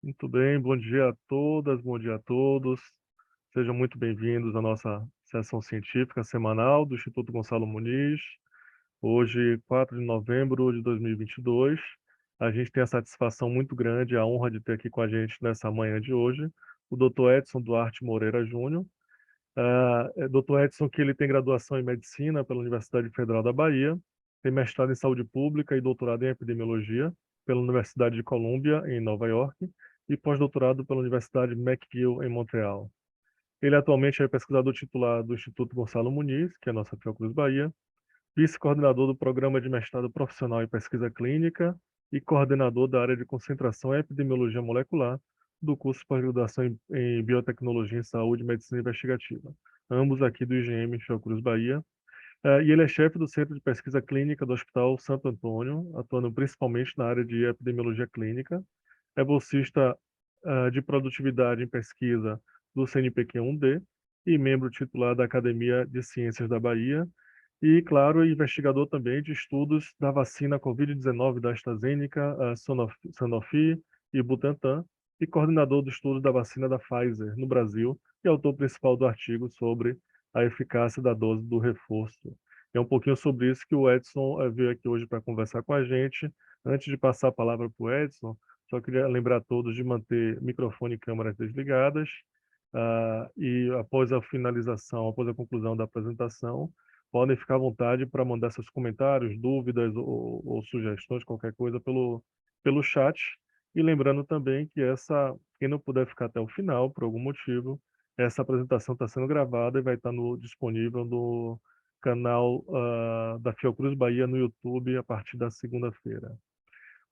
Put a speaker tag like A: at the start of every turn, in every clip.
A: Muito bem, bom dia a todas, bom dia a todos. Sejam muito bem-vindos à nossa sessão científica semanal do Instituto Gonçalo Muniz. Hoje, 4 de novembro de 2022, a gente tem a satisfação muito grande, a honra de ter aqui com a gente nessa manhã de hoje, o Dr. Edson Duarte Moreira Júnior. Dr. Edson, que ele tem graduação em Medicina pela Universidade Federal da Bahia, tem mestrado em Saúde Pública e doutorado em Epidemiologia pela Universidade de Columbia, em Nova York, e pós-doutorado pela Universidade McGill, em Montreal. Ele atualmente é pesquisador titular do Instituto Gonçalo Muniz, que é a nossa Fiocruz Bahia, vice-coordenador do Programa de Mestrado Profissional em Pesquisa Clínica e coordenador da área de concentração em Epidemiologia Molecular do curso de pós-graduação em Biotecnologia em Saúde e Medicina Investigativa, ambos aqui do IGM Fiocruz Bahia. E ele é chefe do Centro de Pesquisa Clínica do Hospital Santo Antônio, atuando principalmente na área de epidemiologia clínica. É bolsista de produtividade em pesquisa do CNPq-1D e membro titular da Academia de Ciências da Bahia e, claro, investigador também de estudos da vacina Covid-19 da AstraZeneca, a Sanofi e Butantan, e coordenador do estudo da vacina da Pfizer no Brasil e autor principal do artigo sobre a eficácia da dose do reforço. É um pouquinho sobre isso que o Edson veio aqui hoje para conversar com a gente. Antes de passar a palavra para o Edson, só queria lembrar a todos de manter microfone e câmeras desligadas. E após a finalização, após a conclusão da apresentação, podem ficar à vontade para mandar seus comentários, dúvidas ou sugestões, qualquer coisa, pelo chat. E lembrando também que quem não puder ficar até o final, por algum motivo, essa apresentação está sendo gravada e vai estar disponível no canal da Fiocruz Bahia no YouTube a partir da segunda-feira.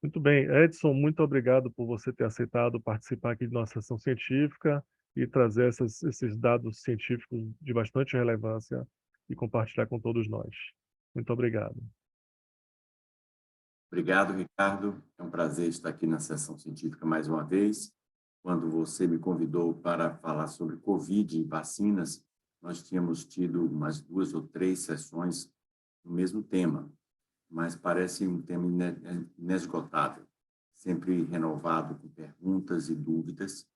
A: Muito bem, Edson, muito obrigado por você ter aceitado participar aqui de nossa sessão científica e trazer esses dados científicos de bastante relevância e compartilhar com todos nós. Muito obrigado.
B: Obrigado, Ricardo. É um prazer estar aqui na sessão científica mais uma vez. Quando você me convidou para falar sobre Covid e vacinas, nós tínhamos tido umas 2 ou 3 sessões no mesmo tema, mas parece um tema inesgotável, sempre renovado com perguntas e dúvidas,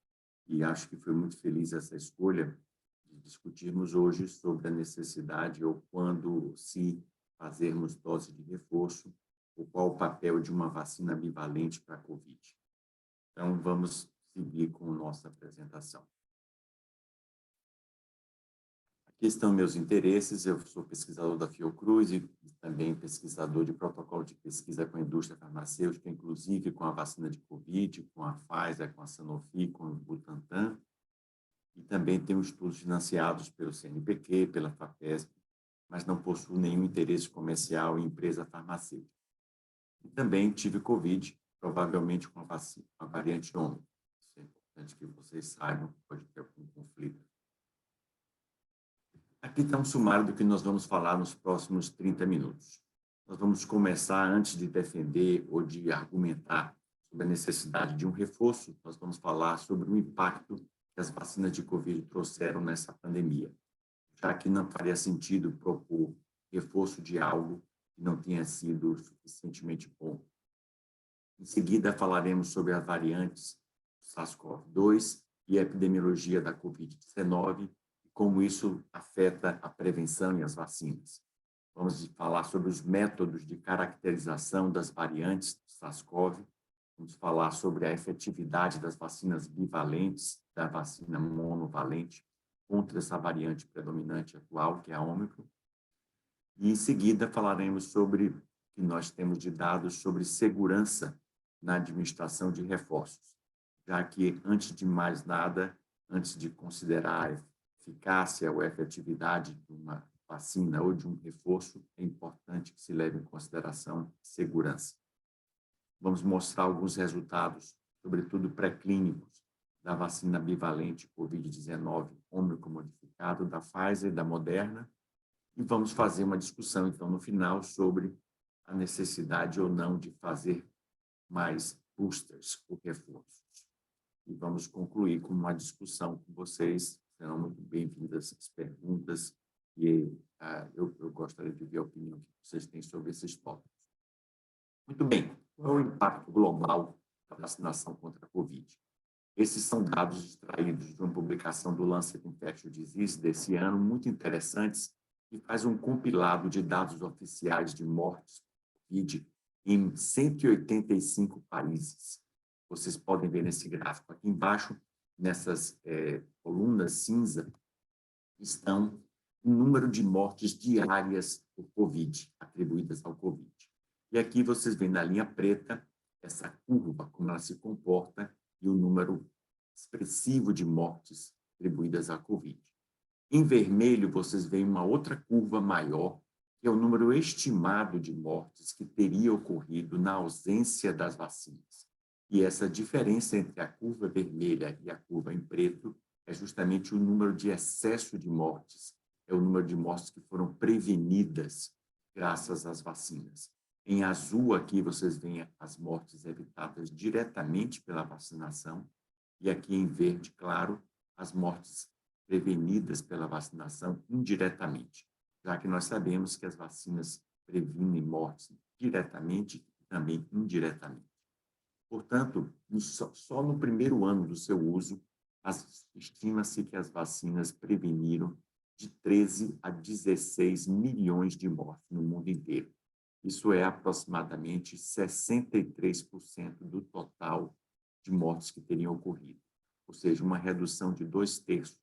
B: e acho que foi muito feliz essa escolha de discutirmos hoje sobre a necessidade ou quando se fazermos dose de reforço ou qual o papel de uma vacina bivalente para a Covid. Então, vamos seguir com a nossa apresentação. Aqui estão meus interesses. Eu sou pesquisador da Fiocruz e também pesquisador de protocolo de pesquisa com a indústria farmacêutica, inclusive com a vacina de Covid, com a Pfizer, com a Sanofi, com o Butantan. E também tenho estudos financiados pelo CNPq, pela FAPESP, mas não possuo nenhum interesse comercial em empresa farmacêutica. E também tive Covid, provavelmente com a vacina, a variante Ômicron. Isso é importante que vocês saibam, pode ter algum conflito. Aqui está um sumário do que nós vamos falar nos próximos 30 minutos. Nós vamos começar, antes de defender ou de argumentar sobre a necessidade de um reforço, nós vamos falar sobre o impacto que as vacinas de Covid trouxeram nessa pandemia, já que não faria sentido propor reforço de algo que não tenha sido suficientemente bom. Em seguida, falaremos sobre as variantes SARS-CoV-2 e a epidemiologia da Covid-19 e como isso afeta a prevenção e as vacinas. Vamos falar sobre os métodos de caracterização das variantes do SARS-CoV, vamos falar sobre a efetividade das vacinas bivalentes, da vacina monovalente, contra essa variante predominante atual, que é a Ômicron. E, em seguida, falaremos sobre o que nós temos de dados sobre segurança na administração de reforços, já que, antes de mais nada, antes de considerar a eficácia ou a efetividade de uma vacina ou de um reforço, é importante que se leve em consideração segurança. Vamos mostrar alguns resultados, sobretudo pré-clínicos, da vacina bivalente Covid-19 Ômicron modificado da Pfizer e da Moderna, e vamos fazer uma discussão, então, no final, sobre a necessidade ou não de fazer mais boosters ou reforços. E vamos concluir com uma discussão com vocês. Serão muito bem-vindas as perguntas e eu gostaria de ver a opinião que vocês têm sobre esses tópicos. Muito bem. Qual é o impacto global da vacinação contra a Covid? Esses são dados extraídos de uma publicação do Lancet Infectious Diseases desse ano, muito interessantes, que faz um compilado de dados oficiais de mortes por Covid em 185 países. Vocês podem ver nesse gráfico aqui embaixo, nessas colunas cinza, estão o número de mortes diárias por Covid, atribuídas ao Covid. E aqui vocês veem na linha preta essa curva, como ela se comporta, e o número expressivo de mortes atribuídas à Covid. Em vermelho, vocês veem uma outra curva maior, que é o número estimado de mortes que teria ocorrido na ausência das vacinas. E essa diferença entre a curva vermelha e a curva em preto é justamente o número de excesso de mortes, é o número de mortes que foram prevenidas graças às vacinas. Em azul, aqui, vocês veem as mortes evitadas diretamente pela vacinação, e aqui em verde claro, as mortes prevenidas pela vacinação indiretamente, já que nós sabemos que as vacinas previnem mortes diretamente e também indiretamente. Portanto, só no primeiro ano do seu uso, estima-se que as vacinas preveniram de 13 a 16 milhões de mortes no mundo inteiro. Isso é aproximadamente 63% do total de mortes que teriam ocorrido. Ou seja, uma redução de 2/3.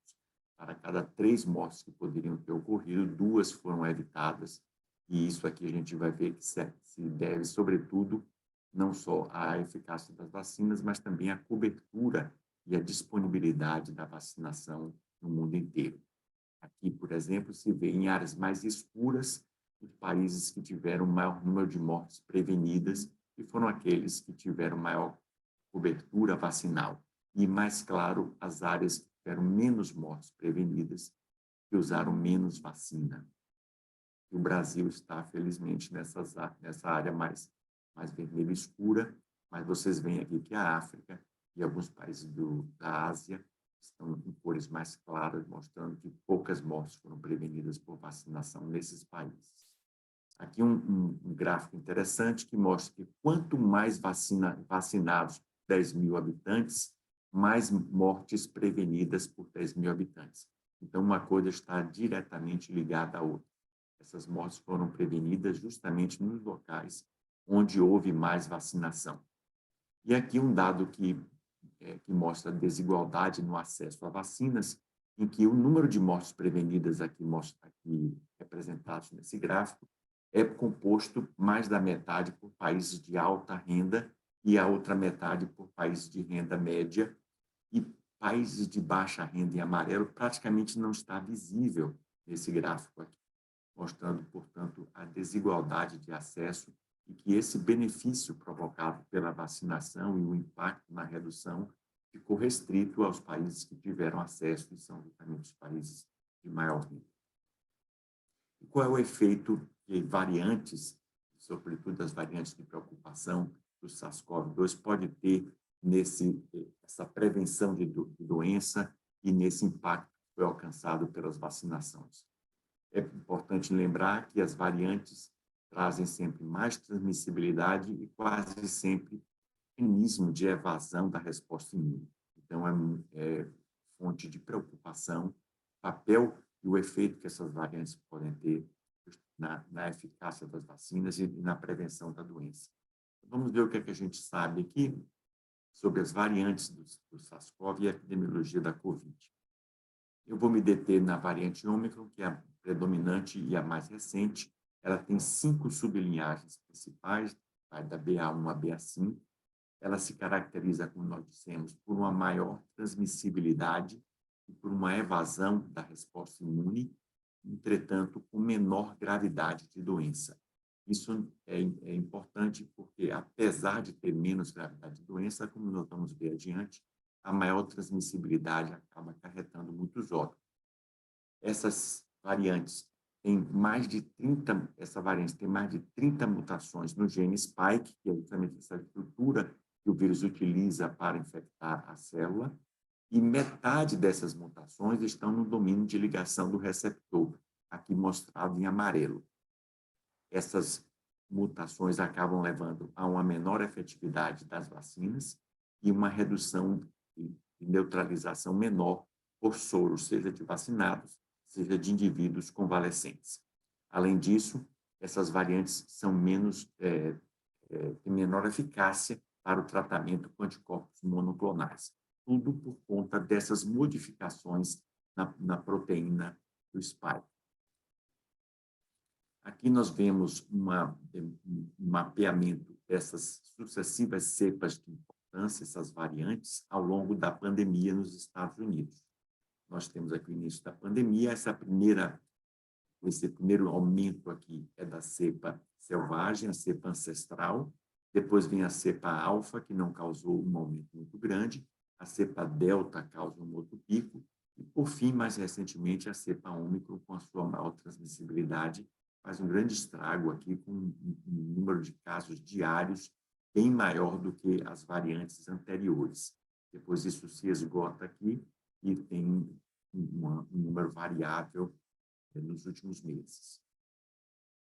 B: Para cada 3 mortes que poderiam ter ocorrido, 2 foram evitadas. E isso aqui a gente vai ver que se deve, sobretudo, não só à eficácia das vacinas, mas também à cobertura e à disponibilidade da vacinação no mundo inteiro. Aqui, por exemplo, se vê em áreas mais escuras os países que tiveram maior número de mortes prevenidas e foram aqueles que tiveram maior cobertura vacinal. E, mais claro, as áreas que tiveram menos mortes prevenidas, que usaram menos vacina. E o Brasil está, felizmente, nessa área mais vermelha escura, mas vocês veem aqui que a África e alguns países da Ásia estão em cores mais claras, mostrando que poucas mortes foram prevenidas por vacinação nesses países. Aqui um gráfico interessante que mostra que quanto mais vacinados 10 mil habitantes, mais mortes prevenidas por 10 mil habitantes. Então, uma coisa está diretamente ligada à outra. Essas mortes foram prevenidas justamente nos locais onde houve mais vacinação. E aqui um dado que mostra a desigualdade no acesso a vacinas, em que o número de mortes prevenidas aqui representados nesse gráfico é composto mais da metade por países de alta renda e a outra metade por países de renda média, e países de baixa renda em amarelo praticamente não está visível nesse gráfico aqui, mostrando, portanto, a desigualdade de acesso e que esse benefício provocado pela vacinação e o impacto na redução ficou restrito aos países que tiveram acesso, e são justamente os países de maior renda. E qual é o efeito que variantes, sobretudo as variantes de preocupação do SARS-CoV-2, pode ter essa prevenção de doença e nesse impacto que foi alcançado pelas vacinações? É importante lembrar que as variantes trazem sempre mais transmissibilidade e quase sempre mecanismo de evasão da resposta imune. Então, é fonte de preocupação, papel e o efeito que essas variantes podem ter na eficácia das vacinas e na prevenção da doença. Vamos ver o que a gente sabe aqui sobre as variantes do SARS-CoV e a epidemiologia da COVID. Eu vou me deter na variante Ômicron, que é a predominante e a mais recente. Ela tem 5 sublinhagens principais, vai da BA1 a BA5. Ela se caracteriza, como nós dissemos, por uma maior transmissibilidade e por uma evasão da resposta imune, entretanto, com menor gravidade de doença. Isso é importante porque, apesar de ter menos gravidade de doença, como nós vamos ver adiante, a maior transmissibilidade acaba acarretando muitos óbitos. Essas variantes têm mais de 30, essa variante tem mais de 30 mutações no gene spike, que é justamente essa estrutura que o vírus utiliza para infectar a célula, e metade dessas mutações estão no domínio de ligação do receptor, aqui mostrado em amarelo. Essas mutações acabam levando a uma menor efetividade das vacinas e uma redução de neutralização menor por soro, seja de vacinados, seja de indivíduos convalescentes. Além disso, essas variantes são têm menor eficácia para o tratamento com anticorpos monoclonais. Tudo por conta dessas modificações na proteína do spike. Aqui nós vemos um mapeamento dessas sucessivas cepas de importância, essas variantes, ao longo da pandemia nos Estados Unidos. Nós temos aqui o início da pandemia, esse primeiro aumento aqui é da cepa selvagem, a cepa ancestral, depois vem a cepa alfa, que não causou um aumento muito grande, a cepa delta causa um outro pico, e, por fim, mais recentemente, a cepa ômicron, com a sua maior transmissibilidade, faz um grande estrago aqui, com um número de casos diários bem maior do que as variantes anteriores. Depois isso se esgota aqui e tem um número variável nos últimos meses.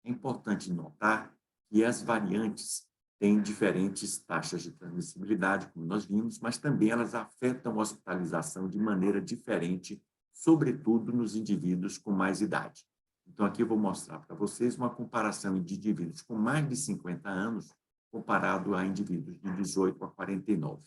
B: É importante notar que as variantes têm diferentes taxas de transmissibilidade, como nós vimos, mas também elas afetam a hospitalização de maneira diferente, sobretudo nos indivíduos com mais idade. Então, aqui eu vou mostrar para vocês uma comparação de indivíduos com mais de 50 anos comparado a indivíduos de 18 a 49.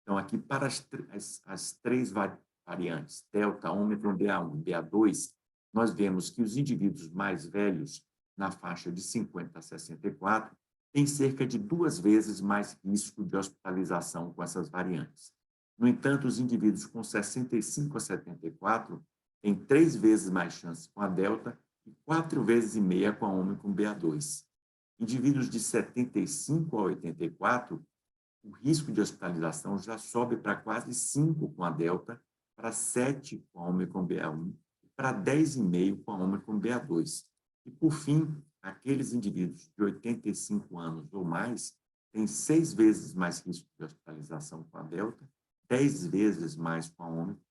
B: Então, aqui, para as três variantes, Delta, Ômicron, BA1 e BA2, nós vemos que os indivíduos mais velhos, na faixa de 50 a 64, têm cerca de 2 vezes mais risco de hospitalização com essas variantes. No entanto, os indivíduos com 65 a 74 têm 3 vezes mais chance com a Delta e 4 vezes e meia com a Ômicron BA2. Indivíduos de 75 a 84, o risco de hospitalização já sobe para quase 5 com a Delta, para 7 com a Ômicron BA1 e para 10,5 com a Ômicron BA2. E, por fim, aqueles indivíduos de 85 anos ou mais têm 6 vezes mais risco de hospitalização com a Delta, 10 vezes mais com a Ômicron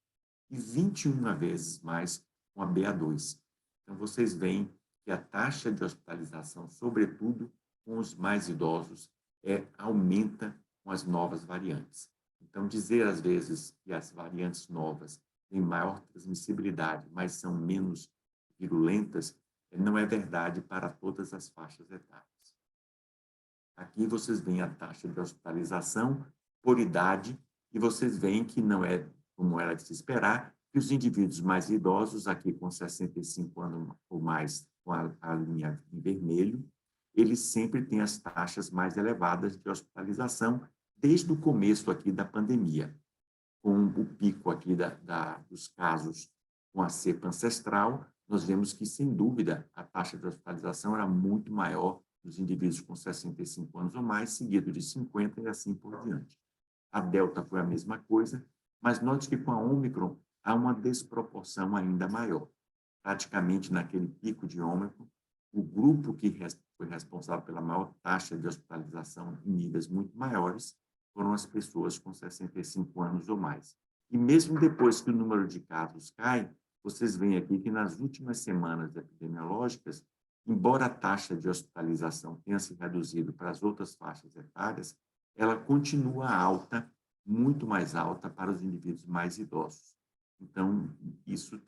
B: e 21 vezes mais com a BA2. Então, vocês veem que a taxa de hospitalização, sobretudo com os mais idosos, aumenta com as novas variantes. Então, dizer, às vezes, que as variantes novas têm maior transmissibilidade, mas são menos virulentas, não é verdade para todas as faixas etárias. Aqui vocês veem a taxa de hospitalização por idade e vocês veem que não é como era de se esperar, que os indivíduos mais idosos, aqui com 65 anos ou mais, com a linha em vermelho, eles sempre têm as taxas mais elevadas de hospitalização desde o começo aqui da pandemia, com o pico aqui dos casos com a cepa ancestral. Nós vemos que, sem dúvida, a taxa de hospitalização era muito maior nos indivíduos com 65 anos ou mais, seguido de 50 e assim por diante. A Delta foi a mesma coisa, mas note que com a Ômicron há uma desproporção ainda maior. Praticamente naquele pico de Ômicron, o grupo que foi responsável pela maior taxa de hospitalização em níveis muito maiores foram as pessoas com 65 anos ou mais. E mesmo depois que o número de casos cai, vocês veem aqui que nas últimas semanas epidemiológicas, embora a taxa de hospitalização tenha se reduzido para as outras faixas etárias, ela continua alta, muito mais alta para os indivíduos mais idosos. Então, isso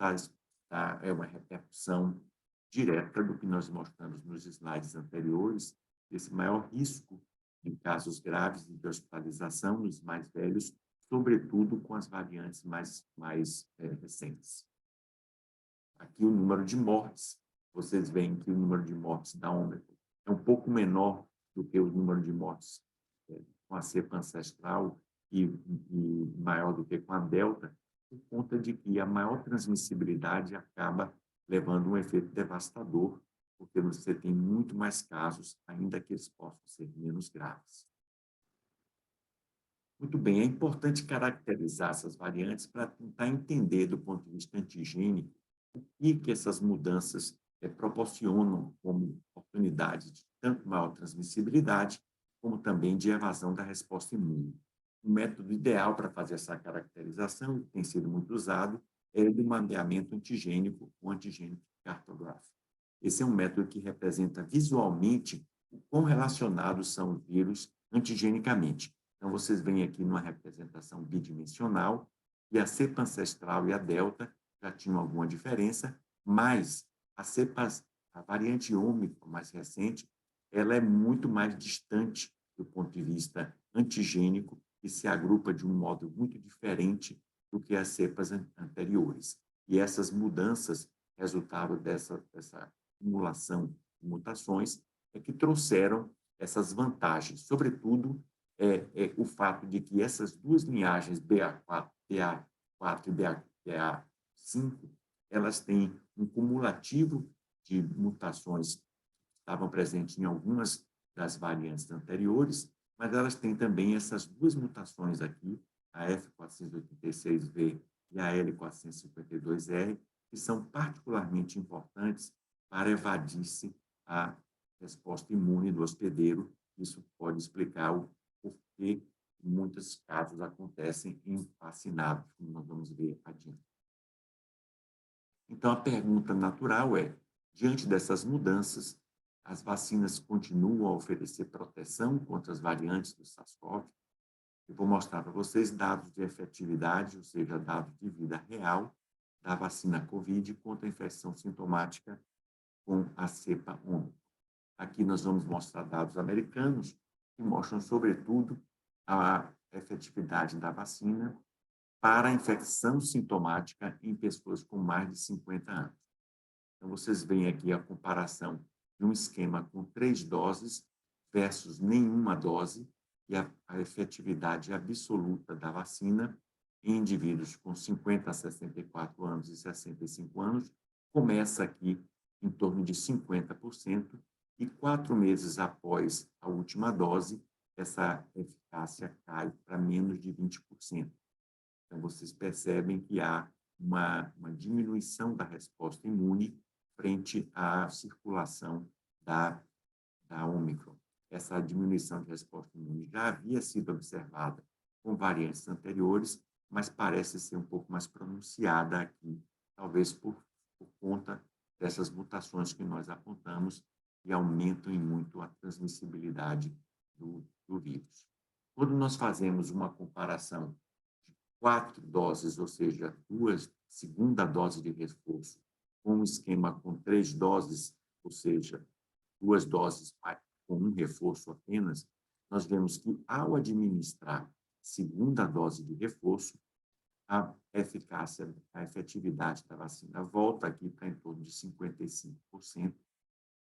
B: é uma repercussão direta do que nós mostramos nos slides anteriores, desse maior risco de casos graves de hospitalização nos mais velhos, sobretudo com as variantes mais recentes. Aqui o número de mortes, vocês veem que o número de mortes da Ômicron é um pouco menor do que o número de mortes com a cepa ancestral e maior do que com a Delta, por conta de que a maior transmissibilidade acaba levando um efeito devastador, porque você tem muito mais casos, ainda que eles possam ser menos graves. Muito bem, é importante caracterizar essas variantes para tentar entender, do ponto de vista antigênico, o que essas mudanças proporcionam como oportunidade de tanto maior transmissibilidade, como também de evasão da resposta imune. O método ideal para fazer essa caracterização, que tem sido muito usado, é o do mapeamento antigênico, ou antigênico cartográfico. Esse é um método que representa visualmente o quão relacionados são os vírus antigenicamente. Então, vocês veem aqui numa representação bidimensional E a cepa ancestral e a delta já tinham alguma diferença, mas a variante ômicron mais recente, ela é muito mais distante do ponto de vista antigênico e se agrupa de um modo muito diferente do que as cepas anteriores. E essas mudanças, resultado dessa acumulação de mutações, é que trouxeram essas vantagens, sobretudo o fato de que essas duas linhagens BA4 e BA5, elas têm um cumulativo de mutações que estavam presentes em algumas das variantes anteriores, mas elas têm também essas duas mutações aqui, a F486V e a L452R, que são particularmente importantes para evadir-se a resposta imune do hospedeiro. Isso pode explicar o porquê muitos casos acontecem em vacinados, como nós vamos ver adiante. Então, a pergunta natural é, diante dessas mudanças, as vacinas continuam a oferecer proteção contra as variantes do SARS-CoV? Eu vou mostrar para vocês dados de efetividade, ou seja, dados de vida real da vacina COVID contra a infecção sintomática com a cepa Ômicron. Aqui nós vamos mostrar dados americanos que mostram, sobretudo, a efetividade da vacina para a infecção sintomática em pessoas com mais de 50 anos. Então, vocês veem aqui a comparação de um esquema com 3 doses versus nenhuma dose e a efetividade absoluta da vacina em indivíduos com 50 a 64 anos e 65 anos começa aqui em torno de 50%, e 4 meses após a última dose, essa eficácia cai para menos de 20%. Então, vocês percebem que há uma diminuição da resposta imune frente à circulação da Ômicron. Essa diminuição de resposta imune já havia sido observada com variantes anteriores, mas parece ser um pouco mais pronunciada aqui, talvez por conta dessas mutações que nós apontamos e aumentam em muito a transmissibilidade do vírus. Quando nós fazemos uma comparação de 4 doses, ou seja, segunda dose de reforço, com um esquema com 3 doses, ou seja, 2 doses com um reforço apenas, nós vemos que, ao administrar segunda dose de reforço, a eficácia, a efetividade da vacina volta aqui para em torno de 55%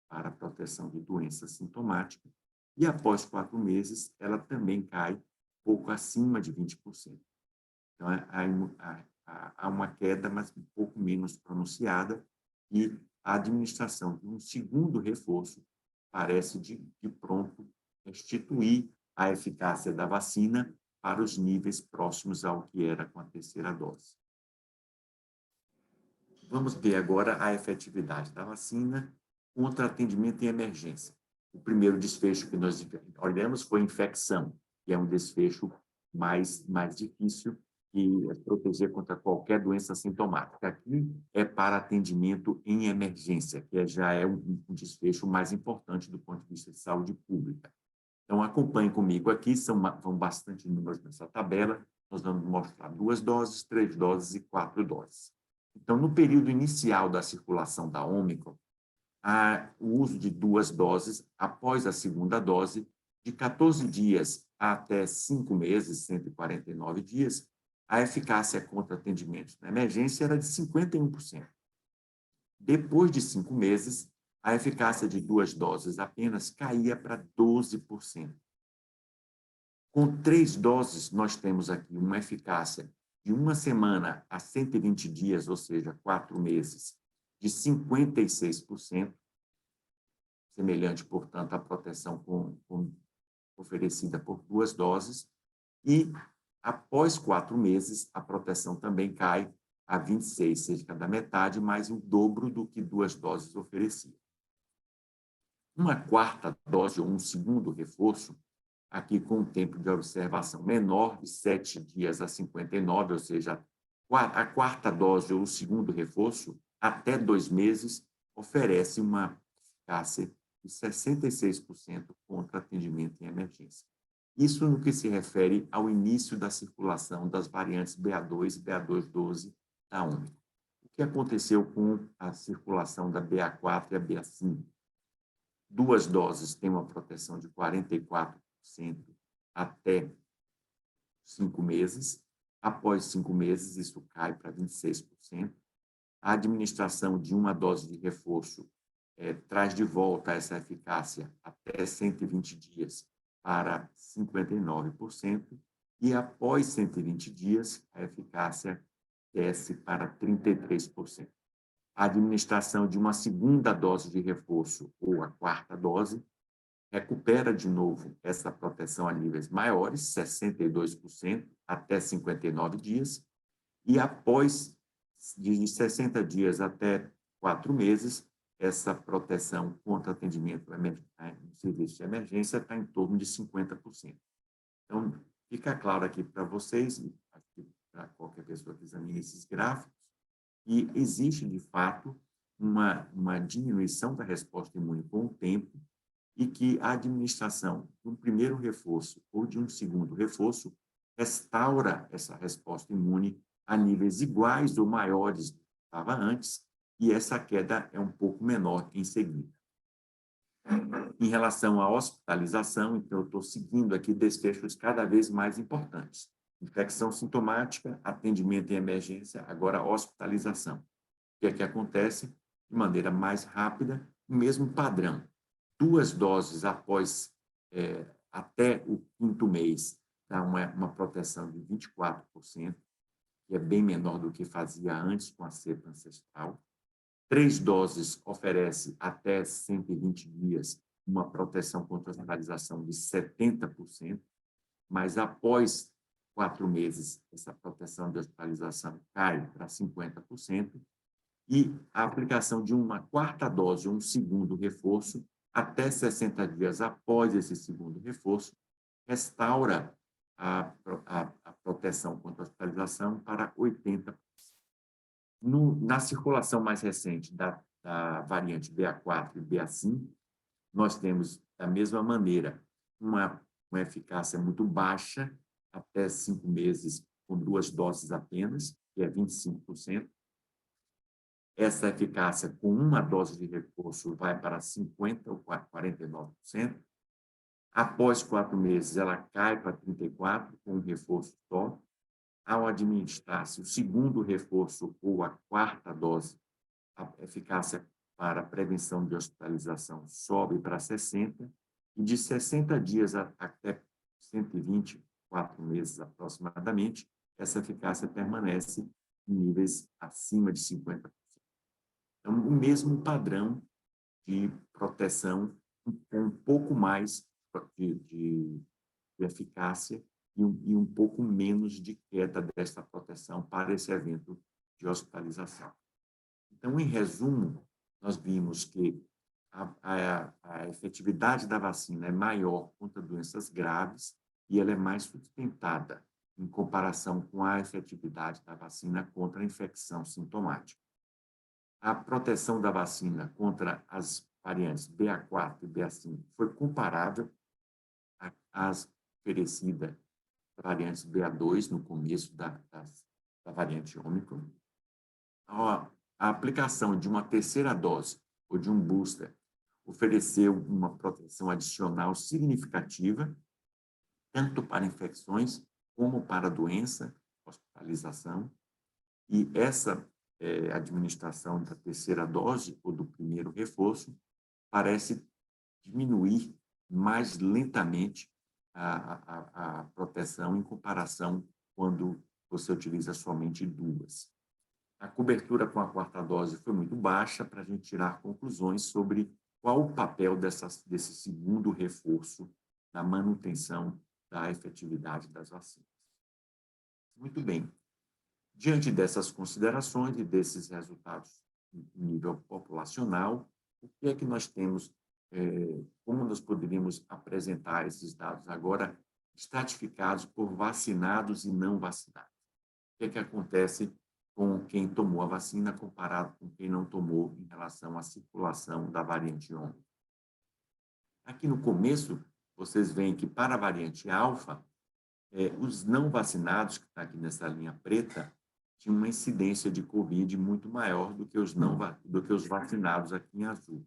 B: para a proteção de doença sintomática, e após 4 meses, ela também cai pouco acima de 20%. Então, há uma queda, mas um pouco menos pronunciada, e a administração de um segundo reforço parece de pronto restituir a eficácia da vacina para os níveis próximos ao que era com a terceira dose. Vamos ver agora a efetividade da vacina contra atendimento em emergência. O primeiro desfecho que nós olhamos foi infecção, que é um desfecho mais difícil, que é proteger contra qualquer doença sintomática. Aqui é para atendimento em emergência, que já é um desfecho mais importante do ponto de vista de saúde pública. Então, acompanhe comigo aqui, são bastante números nessa tabela, nós vamos mostrar 2 doses, 3 doses e 4 doses. Então, no período inicial da circulação da Ômicron, o uso de 2 doses após a segunda dose, de 14 dias até 5 meses, 149 dias, a eficácia contra atendimentos na emergência era de 51%. Depois de 5 meses, a eficácia de 2 doses apenas caía para 12%. Com 3 doses, nós temos aqui uma eficácia de 1 semana a 120 dias, ou seja, 4 meses, de 56%, semelhante, portanto, à proteção oferecida por 2 doses, e após 4 meses, a proteção também cai a 26, cerca da metade, mais o dobro do que 2 doses ofereciam. Uma quarta dose ou um segundo reforço, aqui com um tempo de observação menor, de 7 dias a 59, ou seja, a quarta dose ou o segundo reforço, até 2 meses, oferece uma eficácia de 66% contra atendimento em emergência. Isso no que se refere ao início da circulação das variantes BA2 e BA2.12 da Ômicron. O que aconteceu com a circulação da BA4 e a BA5? 2 doses têm uma proteção de 44% até 5 meses. Após 5 meses, isso cai para 26%. A administração de uma dose de reforço traz de volta essa eficácia até 120 dias para 59%, e após 120 dias, a eficácia desce para 33%. A administração de uma segunda dose de reforço ou a quarta dose recupera de novo essa proteção a níveis maiores, 62% até 59 dias, e após de 60 dias até 4 meses, essa proteção contra atendimento no serviço de emergência está em torno de 50%. Então, fica claro aqui para vocês, aqui para qualquer pessoa que examine esses gráficos, que existe, de fato, uma diminuição da resposta imune com o tempo, e que a administração de um primeiro reforço ou de um segundo reforço restaura essa resposta imune a níveis iguais ou maiores do que estava antes, e essa queda é um pouco menor em seguida. Em relação à hospitalização, então, eu estou seguindo aqui desfechos cada vez mais importantes. Infecção sintomática, atendimento em emergência, agora hospitalização. O que é que acontece? De maneira mais rápida, o mesmo padrão. 2 doses após até o 5º mês dá uma proteção de 24%, que é bem menor do que fazia antes com a cepa ancestral. 3 doses oferece até 120 dias uma proteção contra a hospitalização de 70%, mas após 4 meses, essa proteção de hospitalização cai para 50%, e a aplicação de uma quarta dose ou um segundo reforço até 60 dias após esse segundo reforço restaura a proteção contra a hospitalização para 80%. Na circulação mais recente da variante BA4 e BA5, nós temos, da mesma maneira, uma eficácia muito baixa, até 5 meses, com 2 doses apenas, que é 25%. Essa eficácia com uma dose de reforço vai para 50% ou 49%. Após 4 meses, ela cai para 34%, com um reforço só. Ao administrar-se o segundo reforço ou a quarta dose, a eficácia para prevenção de hospitalização sobe para 60%, e de 60 dias até 124 meses aproximadamente, essa eficácia permanece em níveis acima de 50%. Então, o mesmo padrão de proteção, com um pouco mais de eficácia e um pouco menos de queda desta proteção para esse evento de hospitalização. Então, em resumo, nós vimos que a efetividade da vacina é maior contra doenças graves e ela é mais sustentada em comparação com a efetividade da vacina contra a infecção sintomática. A proteção da vacina contra as variantes BA4 e BA5 foi comparável às oferecidas variantes BA2 no começo da variante Ômicron. A aplicação de uma terceira dose ou de um booster ofereceu uma proteção adicional significativa, tanto para infecções como para doença, hospitalização, e essa administração da terceira dose ou do primeiro reforço parece diminuir mais lentamente a proteção em comparação quando você utiliza somente 2. A cobertura com a quarta dose foi muito baixa para a gente tirar conclusões sobre qual o papel desse segundo reforço na manutenção da efetividade das vacinas. Muito bem. Diante dessas considerações e desses resultados em nível populacional, o que é que nós temos, como nós poderíamos apresentar esses dados agora estratificados por vacinados e não vacinados? O que é que acontece com quem tomou a vacina comparado com quem não tomou em relação à circulação da variante Ômicron? Aqui no começo, vocês veem que para a variante alfa, os não vacinados, que está aqui nessa linha preta, tinham uma incidência de Covid muito maior do que do que os vacinados aqui em azul.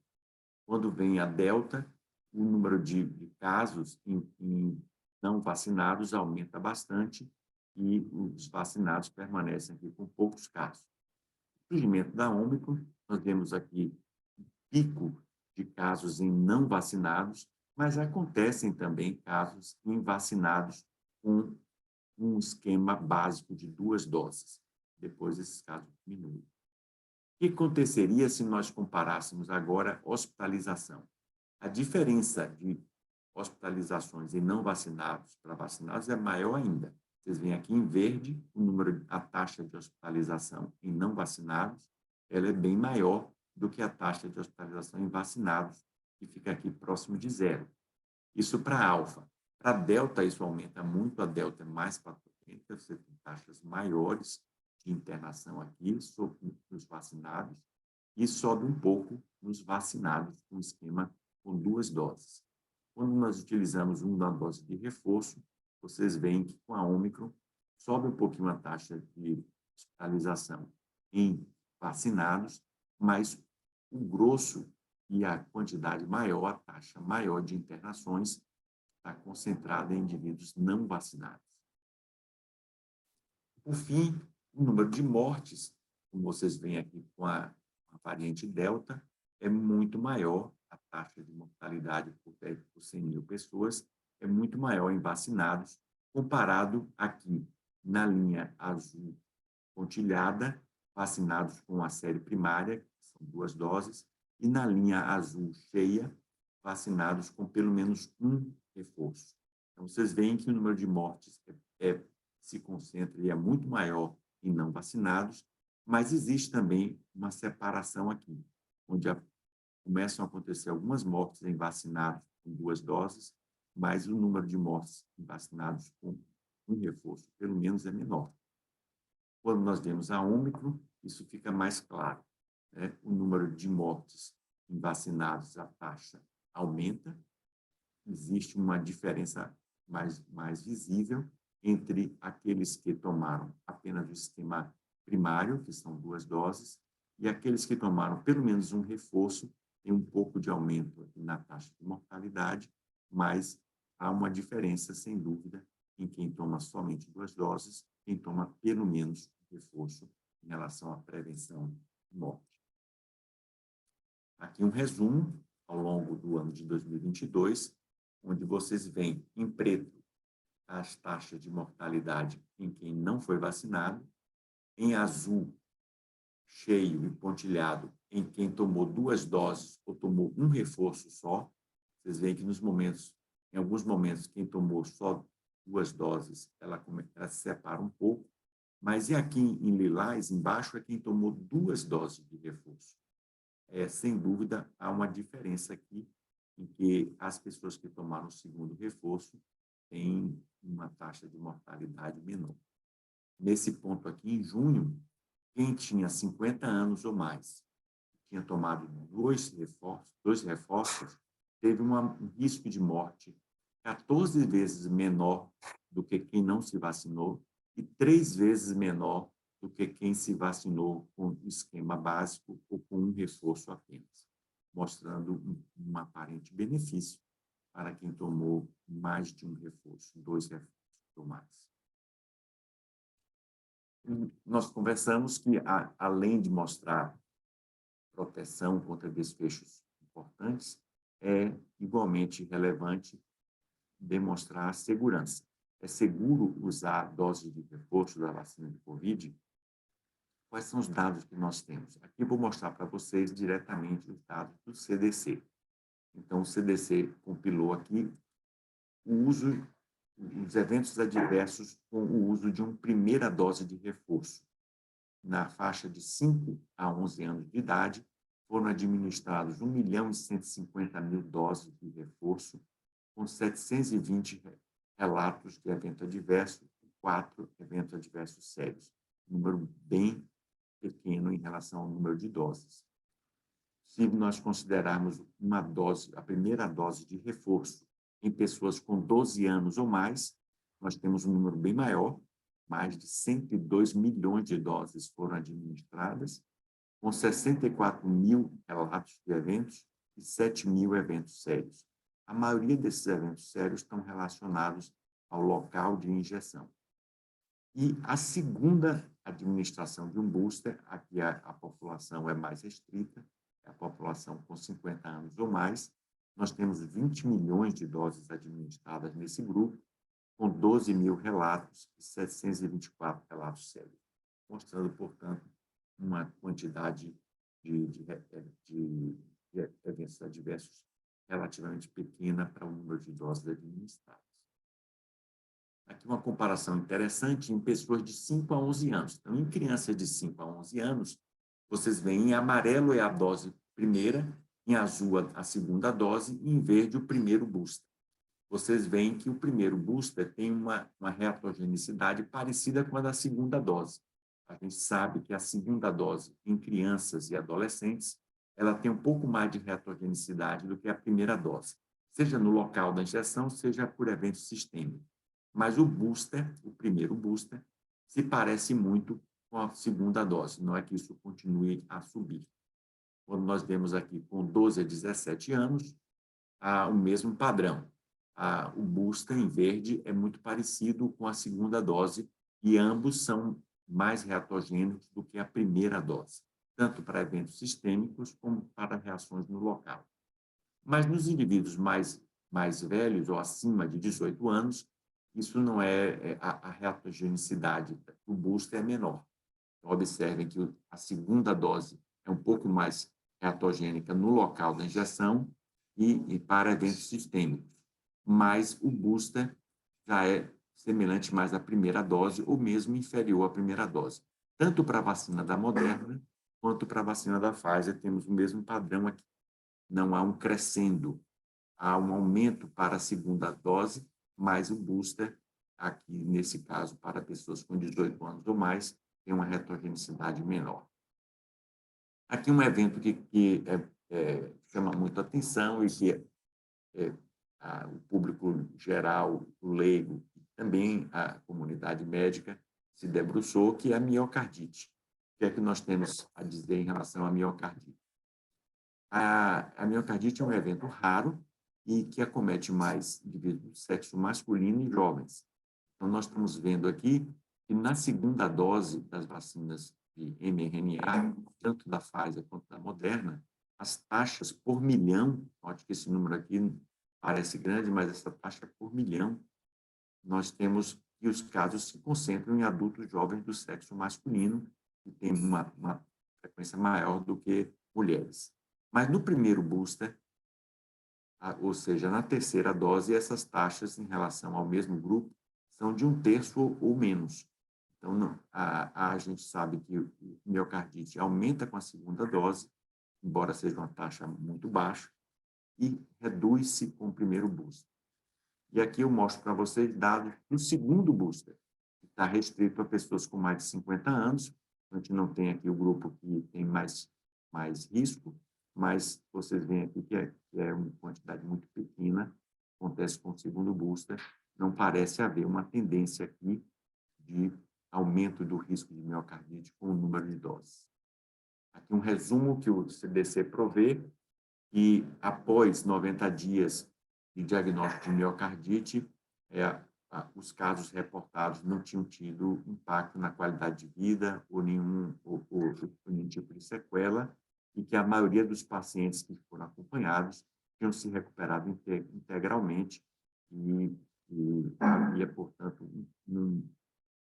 B: Quando vem a delta, o número de casos em não vacinados aumenta bastante e os vacinados permanecem aqui com poucos casos. O surgimento da Ômicron, nós vemos aqui um pico de casos em não vacinados, mas acontecem também casos em vacinados com um esquema básico de 2 doses. Depois, esses casos diminuem. O que aconteceria se nós comparássemos agora hospitalização? A diferença de hospitalizações em não vacinados para vacinados é maior ainda. Vocês veem aqui em verde a taxa de hospitalização em não vacinados, ela é bem maior do que a taxa de hospitalização em vacinados, que fica aqui próximo de zero. Isso para alfa. Para delta, isso aumenta muito, a delta é mais patogênica, você tem taxas maiores de internação aqui nos vacinados e sobe um pouco nos vacinados com esquema com 2 doses. Quando nós utilizamos uma dose de reforço, vocês veem que com a Ômicron sobe um pouquinho a taxa de hospitalização em vacinados, mas o grosso e a quantidade maior, a taxa maior de internações está concentrada em indivíduos não vacinados. Por fim, o número de mortes, como vocês veem aqui com a variante Delta, é muito maior, a taxa de mortalidade por 100 mil pessoas é muito maior em vacinados, comparado aqui na linha azul pontilhada, vacinados com a série primária, que são 2 doses, e na linha azul cheia, vacinados com pelo menos um reforço. Então, vocês veem que o número de mortes se concentra e é muito maior em não vacinados, mas existe também uma separação aqui, onde começam a acontecer algumas mortes em vacinados com 2 doses, mas o número de mortes em vacinados com um reforço, pelo menos, é menor. Quando nós vemos a Ômicron, isso fica mais claro, né? O número de mortes em vacinados, a taxa aumenta, existe uma diferença mais visível entre aqueles que tomaram apenas o esquema primário, que são 2 doses, e aqueles que tomaram pelo menos um reforço, tem um pouco de aumento aqui na taxa de mortalidade, mas há uma diferença, sem dúvida, em quem toma somente 2 doses, quem toma pelo menos um reforço em relação à prevenção de morte. Aqui um resumo ao longo do ano de 2022, onde vocês veem em preto as taxas de mortalidade em quem não foi vacinado, em azul, cheio e pontilhado, em quem tomou 2 doses ou tomou um reforço só. Vocês veem que em alguns momentos, quem tomou só 2 doses, ela se separa um pouco, mas e aqui em lilás, embaixo, é quem tomou 2 doses de reforço. Sem dúvida, há uma diferença aqui, em que as pessoas que tomaram o segundo reforço têm uma taxa de mortalidade menor. Nesse ponto aqui, em junho, quem tinha 50 anos ou mais, tinha tomado 2 reforços, teve um risco de morte 14 vezes menor do que quem não se vacinou e 3 vezes menor do que quem se vacinou com o esquema básico ou com um reforço apenas, mostrando um aparente benefício para quem tomou mais de um reforço, 2 reforços ou mais. Nós conversamos que, além de mostrar proteção contra desfechos importantes, é igualmente relevante demonstrar segurança. É seguro usar doses de reforço da vacina de Covid? Quais são os dados que nós temos? Aqui eu vou mostrar para vocês diretamente os dados do CDC. Então, o CDC compilou aqui os eventos adversos com o uso de uma primeira dose de reforço. Na faixa de 5 a 11 anos de idade, foram administrados 1.150.000 doses de reforço, com 720 relatos de evento adverso e 4 eventos adversos sérios. Um número bem pequeno em relação ao número de doses. Se nós considerarmos a primeira dose de reforço Em pessoas com 12 anos ou mais, nós temos um número bem maior, mais de 102 milhões de doses foram administradas, com 64 mil relatos de eventos e 7 mil eventos sérios. A maioria desses eventos sérios estão relacionados ao local de injeção. E a segunda administração de um booster, aqui a população é mais restrita, é a população com 50 anos ou mais. Nós temos 20 milhões de doses administradas nesse grupo, com 12 mil relatos e 724 relatos sérios, mostrando, portanto, uma quantidade de eventos adversos relativamente pequena para o número de doses administradas. Aqui uma comparação interessante em pessoas de 5 a 11 anos. Então, em crianças de 5 a 11 anos, vocês veem em amarelo é a dose primeira, em azul a segunda dose e em verde o primeiro booster. Vocês veem que o primeiro booster tem uma reatogenicidade parecida com a da segunda dose. A gente sabe que a segunda dose em crianças e adolescentes, ela tem um pouco mais de reatogenicidade do que a primeira dose, seja no local da injeção, seja por evento sistêmico. Mas o booster, o primeiro booster, se parece muito com a segunda dose, não é que isso continue a subir. Quando nós vemos aqui com 12 a 17 anos, o mesmo padrão. O booster em verde é muito parecido com a segunda dose e ambos são mais reatogênicos do que a primeira dose, tanto para eventos sistêmicos como para reações no local. Mas nos indivíduos mais velhos ou acima de 18 anos, isso não a reatogenicidade do booster é menor. Então, observem que a segunda dose é um pouco mais reatogênica no local da injeção e para eventos sistêmicos. Mas o booster já é semelhante mais à primeira dose ou mesmo inferior à primeira dose. Tanto para a vacina da Moderna quanto para a vacina da Pfizer, temos o mesmo padrão aqui. Não há um crescendo, há um aumento para a segunda dose, mas o booster, aqui nesse caso, para pessoas com 18 anos ou mais, tem uma reatogenicidade menor. Aqui um evento que chama muito atenção e que o público geral, o leigo, e também a comunidade médica se debruçou, que é a miocardite. O que é que nós temos a dizer em relação à miocardite? A miocardite é um evento raro e que acomete mais indivíduos do sexo masculino e jovens. Então, nós estamos vendo aqui que na segunda dose das vacinas de mRNA, tanto da Pfizer quanto da Moderna, as taxas por milhão, note que esse número aqui parece grande, mas essa taxa por milhão, nós temos que os casos se concentram em adultos jovens do sexo masculino, que tem uma frequência maior do que mulheres. Mas no primeiro booster, ou seja, na terceira dose, essas taxas em relação ao mesmo grupo são de 1/3 ou menos. Então, a gente sabe que o miocardite aumenta com a segunda dose, embora seja uma taxa muito baixa, e reduz-se com o primeiro booster. E aqui eu mostro para vocês dados do segundo booster, que está restrito a pessoas com mais de 50 anos. A gente não tem aqui o grupo que tem mais risco, mas vocês veem aqui que é uma quantidade muito pequena, acontece com o segundo booster, não parece haver uma tendência aqui de aumento do risco de miocardite com o número de doses. Aqui um resumo que o CDC provê, que após 90 dias de diagnóstico de miocardite, os casos reportados não tinham tido impacto na qualidade de vida ou nenhum tipo de sequela, e que a maioria dos pacientes que foram acompanhados tinham se recuperado integralmente e havia, portanto,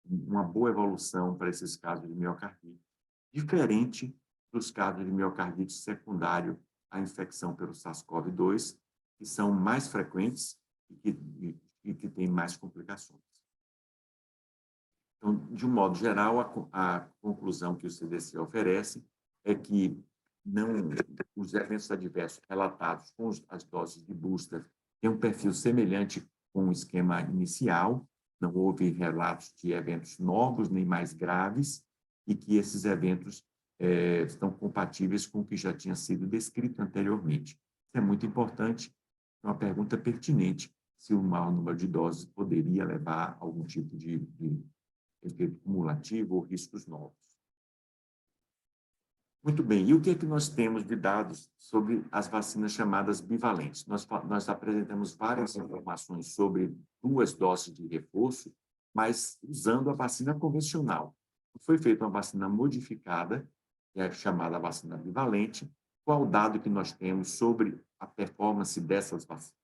B: uma boa evolução para esses casos de miocardite, diferente dos casos de miocardite secundário à infecção pelo SARS-CoV-2, que são mais frequentes e que têm mais complicações. Então, de um modo geral, a conclusão que o CDC oferece é que os eventos adversos relatados com as doses de booster têm um perfil semelhante com o esquema inicial, não houve relatos de eventos novos nem mais graves, e que esses eventos estão compatíveis com o que já tinha sido descrito anteriormente. Isso é muito importante, é uma pergunta pertinente. se o maior número de doses poderia levar a algum tipo de efeito cumulativo ou riscos novos. Muito bem, e o que é que nós temos de dados sobre as vacinas chamadas bivalentes? Nós apresentamos várias informações sobre 2 doses de reforço, mas usando a vacina convencional. Foi feita uma vacina modificada, que é chamada vacina bivalente. Qual o dado que nós temos sobre a performance dessas vacinas?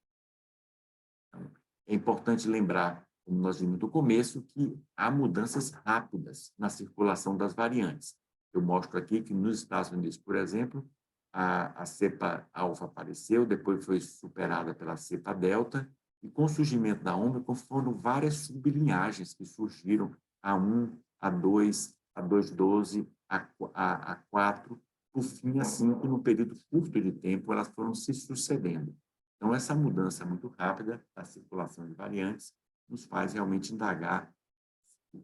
B: Então, é importante lembrar, como nós vimos no começo, que há mudanças rápidas na circulação das variantes. Eu mostro aqui que nos Estados Unidos, por exemplo, a cepa alfa apareceu, depois foi superada pela cepa delta, e com o surgimento da Ômicron foram várias sublinhagens que surgiram, A1, A2, A212, A4, por fim, assim, que num período curto de tempo elas foram se sucedendo. Então, essa mudança muito rápida da circulação de variantes nos faz realmente indagar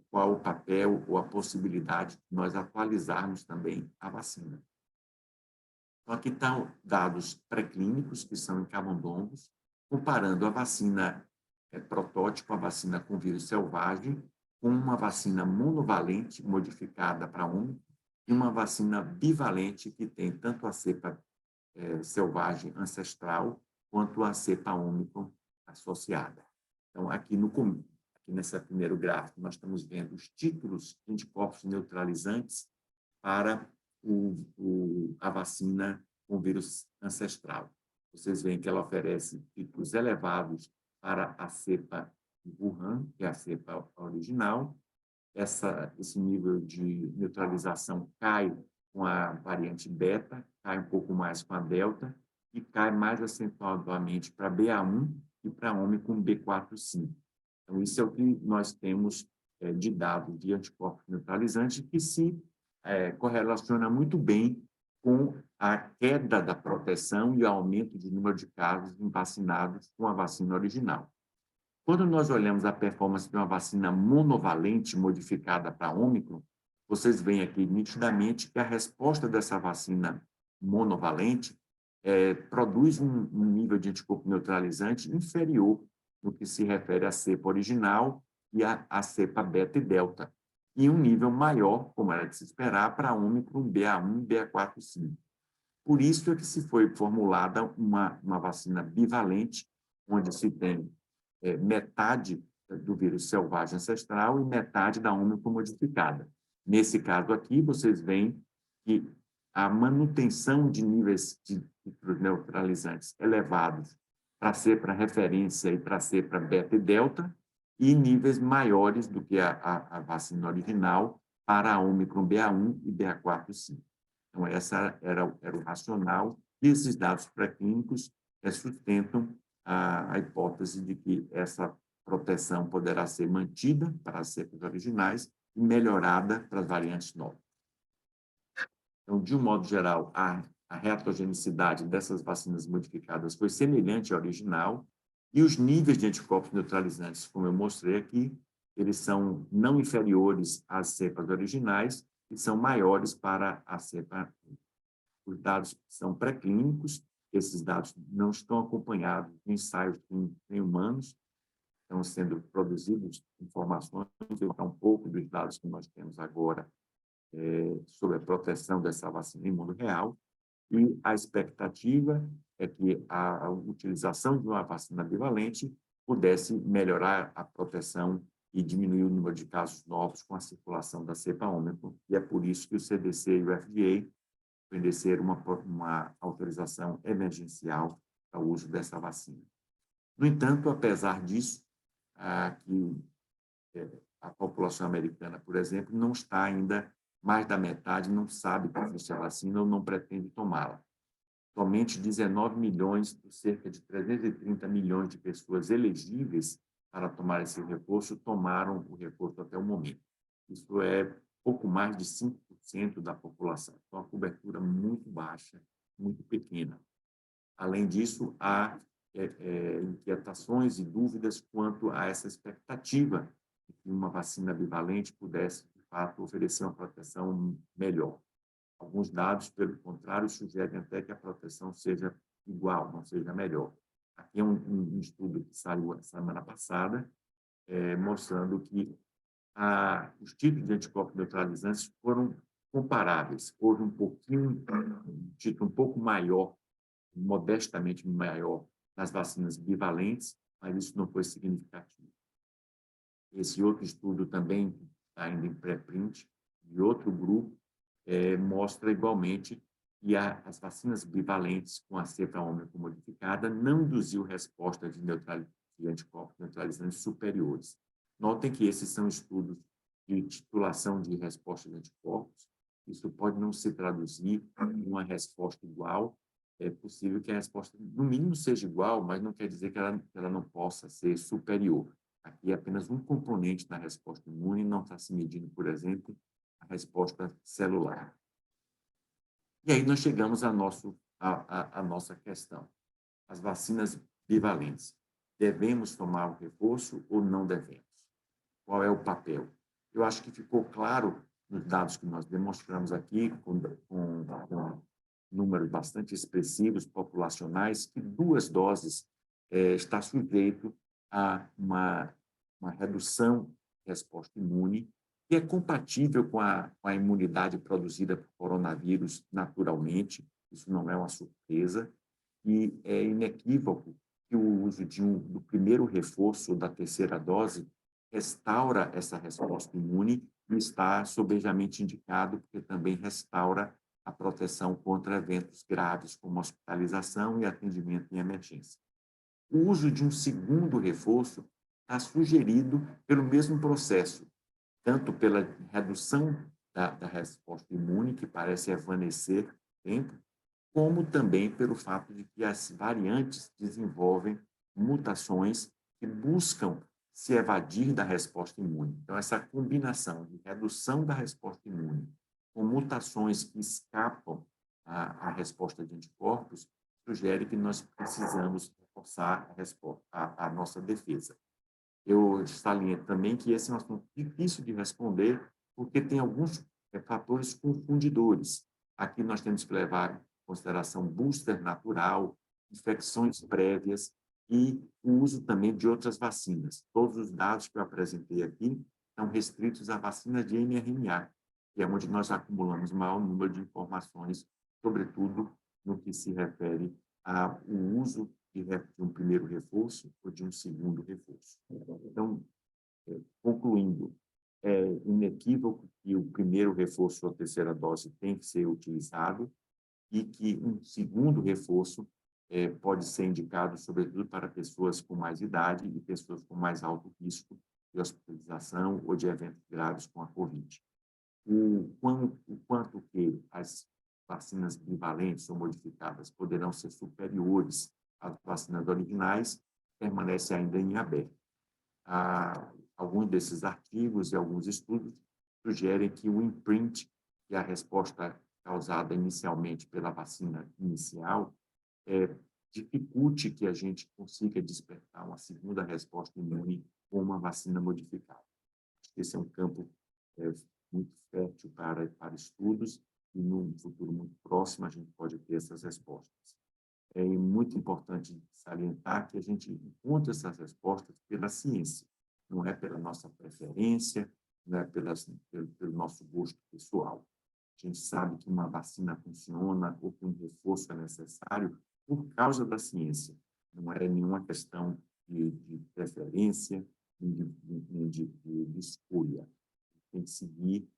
B: qual o papel ou a possibilidade de nós atualizarmos também a vacina. Então, aqui estão dados pré-clínicos, que são em camundongos, comparando a vacina protótipo, a vacina com vírus selvagem, com uma vacina monovalente modificada para Ômicron e uma vacina bivalente que tem tanto a cepa selvagem ancestral quanto a cepa Ômicron associada. Então, aqui nesse primeiro gráfico, nós estamos vendo os títulos de anticorpos neutralizantes para a vacina com vírus ancestral. Vocês veem que ela oferece títulos elevados para a cepa Wuhan, que é a cepa original. Esse nível de neutralização cai com a variante beta, cai um pouco mais com a delta e cai mais acentuadamente para BA1 e para Ômicron BA.4/5. Então, isso é o que nós temos de dados de anticorpos neutralizantes que se correlaciona muito bem com a queda da proteção e o aumento do número de casos em vacinados com a vacina original. Quando nós olhamos a performance de uma vacina monovalente modificada para Ômicron, vocês veem aqui nitidamente que a resposta dessa vacina monovalente produz um nível de anticorpo neutralizante inferior no que se refere à cepa original e à cepa beta e delta, e um nível maior, como era de se esperar, para Ômicron BA1 e BA.4/5. Por isso é que se foi formulada uma vacina bivalente, onde se tem metade do vírus selvagem ancestral e metade da Ômicron modificada. Nesse caso aqui, vocês veem que a manutenção de níveis de neutralizantes elevados para cepa referência e para cepa beta e delta, e níveis maiores do que a vacina original para a Ômicron BA1 e BA.4/5. Então, essa era o racional, e esses dados pré-clínicos sustentam a hipótese de que essa proteção poderá ser mantida para as cepas originais e melhorada para as variantes novas. Então, de um modo geral, a reatogenicidade dessas vacinas modificadas foi semelhante à original, e os níveis de anticorpos neutralizantes, como eu mostrei aqui, eles são não inferiores às cepas originais e são maiores para a cepa. Os dados são pré-clínicos, esses dados não estão acompanhados de ensaios em humanos, estão sendo produzidas informações, eu vou falar um pouco dos dados que nós temos agora sobre a proteção dessa vacina em mundo real, e a expectativa é que a utilização de uma vacina bivalente pudesse melhorar a proteção e diminuir o número de casos novos com a circulação da cepa Ômicron, e é por isso que o CDC e o FDA ofereceram uma autorização emergencial para o uso dessa vacina. No entanto, apesar disso, a população americana, por exemplo, não está ainda, mais da metade não sabe que existe a vacina ou não pretende tomá-la. Somente 19 milhões, cerca de 330 milhões de pessoas elegíveis para tomar esse reforço, tomaram o reforço até o momento. Isso é pouco mais de 5% da população. Então, uma cobertura muito baixa, muito pequena. Além disso, há inquietações e dúvidas quanto a essa expectativa de que uma vacina bivalente pudesse, de fato, oferecer uma proteção melhor. Alguns dados, pelo contrário, sugerem até que a proteção seja igual, não seja melhor. Aqui é um estudo que saiu a semana passada, mostrando que os tipos de anticorpos neutralizantes foram comparáveis. Houve um título um pouco maior, modestamente maior, nas vacinas bivalentes, mas isso não foi significativo. Esse outro estudo também, ainda em pré-print, de outro grupo, mostra igualmente que as vacinas bivalentes com a cepa ômico modificada não induziu resposta de anticorpos neutralizantes superiores. Notem que esses são estudos de titulação de resposta de anticorpos. Isso pode não se traduzir em uma resposta igual. É possível que a resposta, no mínimo, seja igual, mas não quer dizer que ela não possa ser superior. Aqui é apenas um componente da resposta imune, não está se medindo, por exemplo, a resposta celular. E aí nós chegamos à nossa questão. As vacinas bivalentes. Devemos tomar o reforço ou não devemos? Qual é o papel? Eu acho que ficou claro nos dados que nós demonstramos aqui, com números bastante expressivos, populacionais, que 2 doses está sujeito a uma redução de resposta imune, que é compatível com a imunidade produzida por coronavírus naturalmente, isso não é uma surpresa, e é inequívoco que o uso do primeiro reforço ou da terceira dose restaura essa resposta imune e está sobejamente indicado, porque também restaura a proteção contra eventos graves, como hospitalização e atendimento em emergência. O uso de um segundo reforço está sugerido pelo mesmo processo, tanto pela redução da resposta imune, que parece evanescer com o tempo, como também pelo fato de que as variantes desenvolvem mutações que buscam se evadir da resposta imune. Então, essa combinação de redução da resposta imune com mutações que escapam à resposta de anticorpos sugere que nós precisamos reforçar a nossa defesa. Eu saliento também que esse é um assunto difícil de responder, porque tem alguns fatores confundidores. Aqui nós temos que levar em consideração booster natural, infecções prévias e o uso também de outras vacinas. Todos os dados que eu apresentei aqui são restritos à vacina de mRNA, que é onde nós acumulamos maior número de informações, sobretudo no que se refere ao uso de um primeiro reforço ou de um segundo reforço. Então, concluindo, é inequívoco que o primeiro reforço ou a terceira dose tem que ser utilizado e que um segundo reforço pode ser indicado, sobretudo para pessoas com mais idade e pessoas com mais alto risco de hospitalização ou de eventos graves com a Covid. O quanto que as vacinas bivalentes ou modificadas poderão ser superiores às vacinas originais permanece ainda em aberto. Alguns desses artigos e alguns estudos sugerem que o imprint, que é a resposta causada inicialmente pela vacina inicial, dificulte que a gente consiga despertar uma segunda resposta imune com uma vacina modificada. Esse é um campo muito fértil para estudos e, num futuro muito próximo, a gente pode ter essas respostas. É muito importante salientar que a gente encontra essas respostas pela ciência, não é pela nossa preferência, não é pelo nosso gosto pessoal. A gente sabe que uma vacina funciona ou que um reforço é necessário por causa da ciência. Não é nenhuma questão de preferência, nem de escolha. Tem que seguir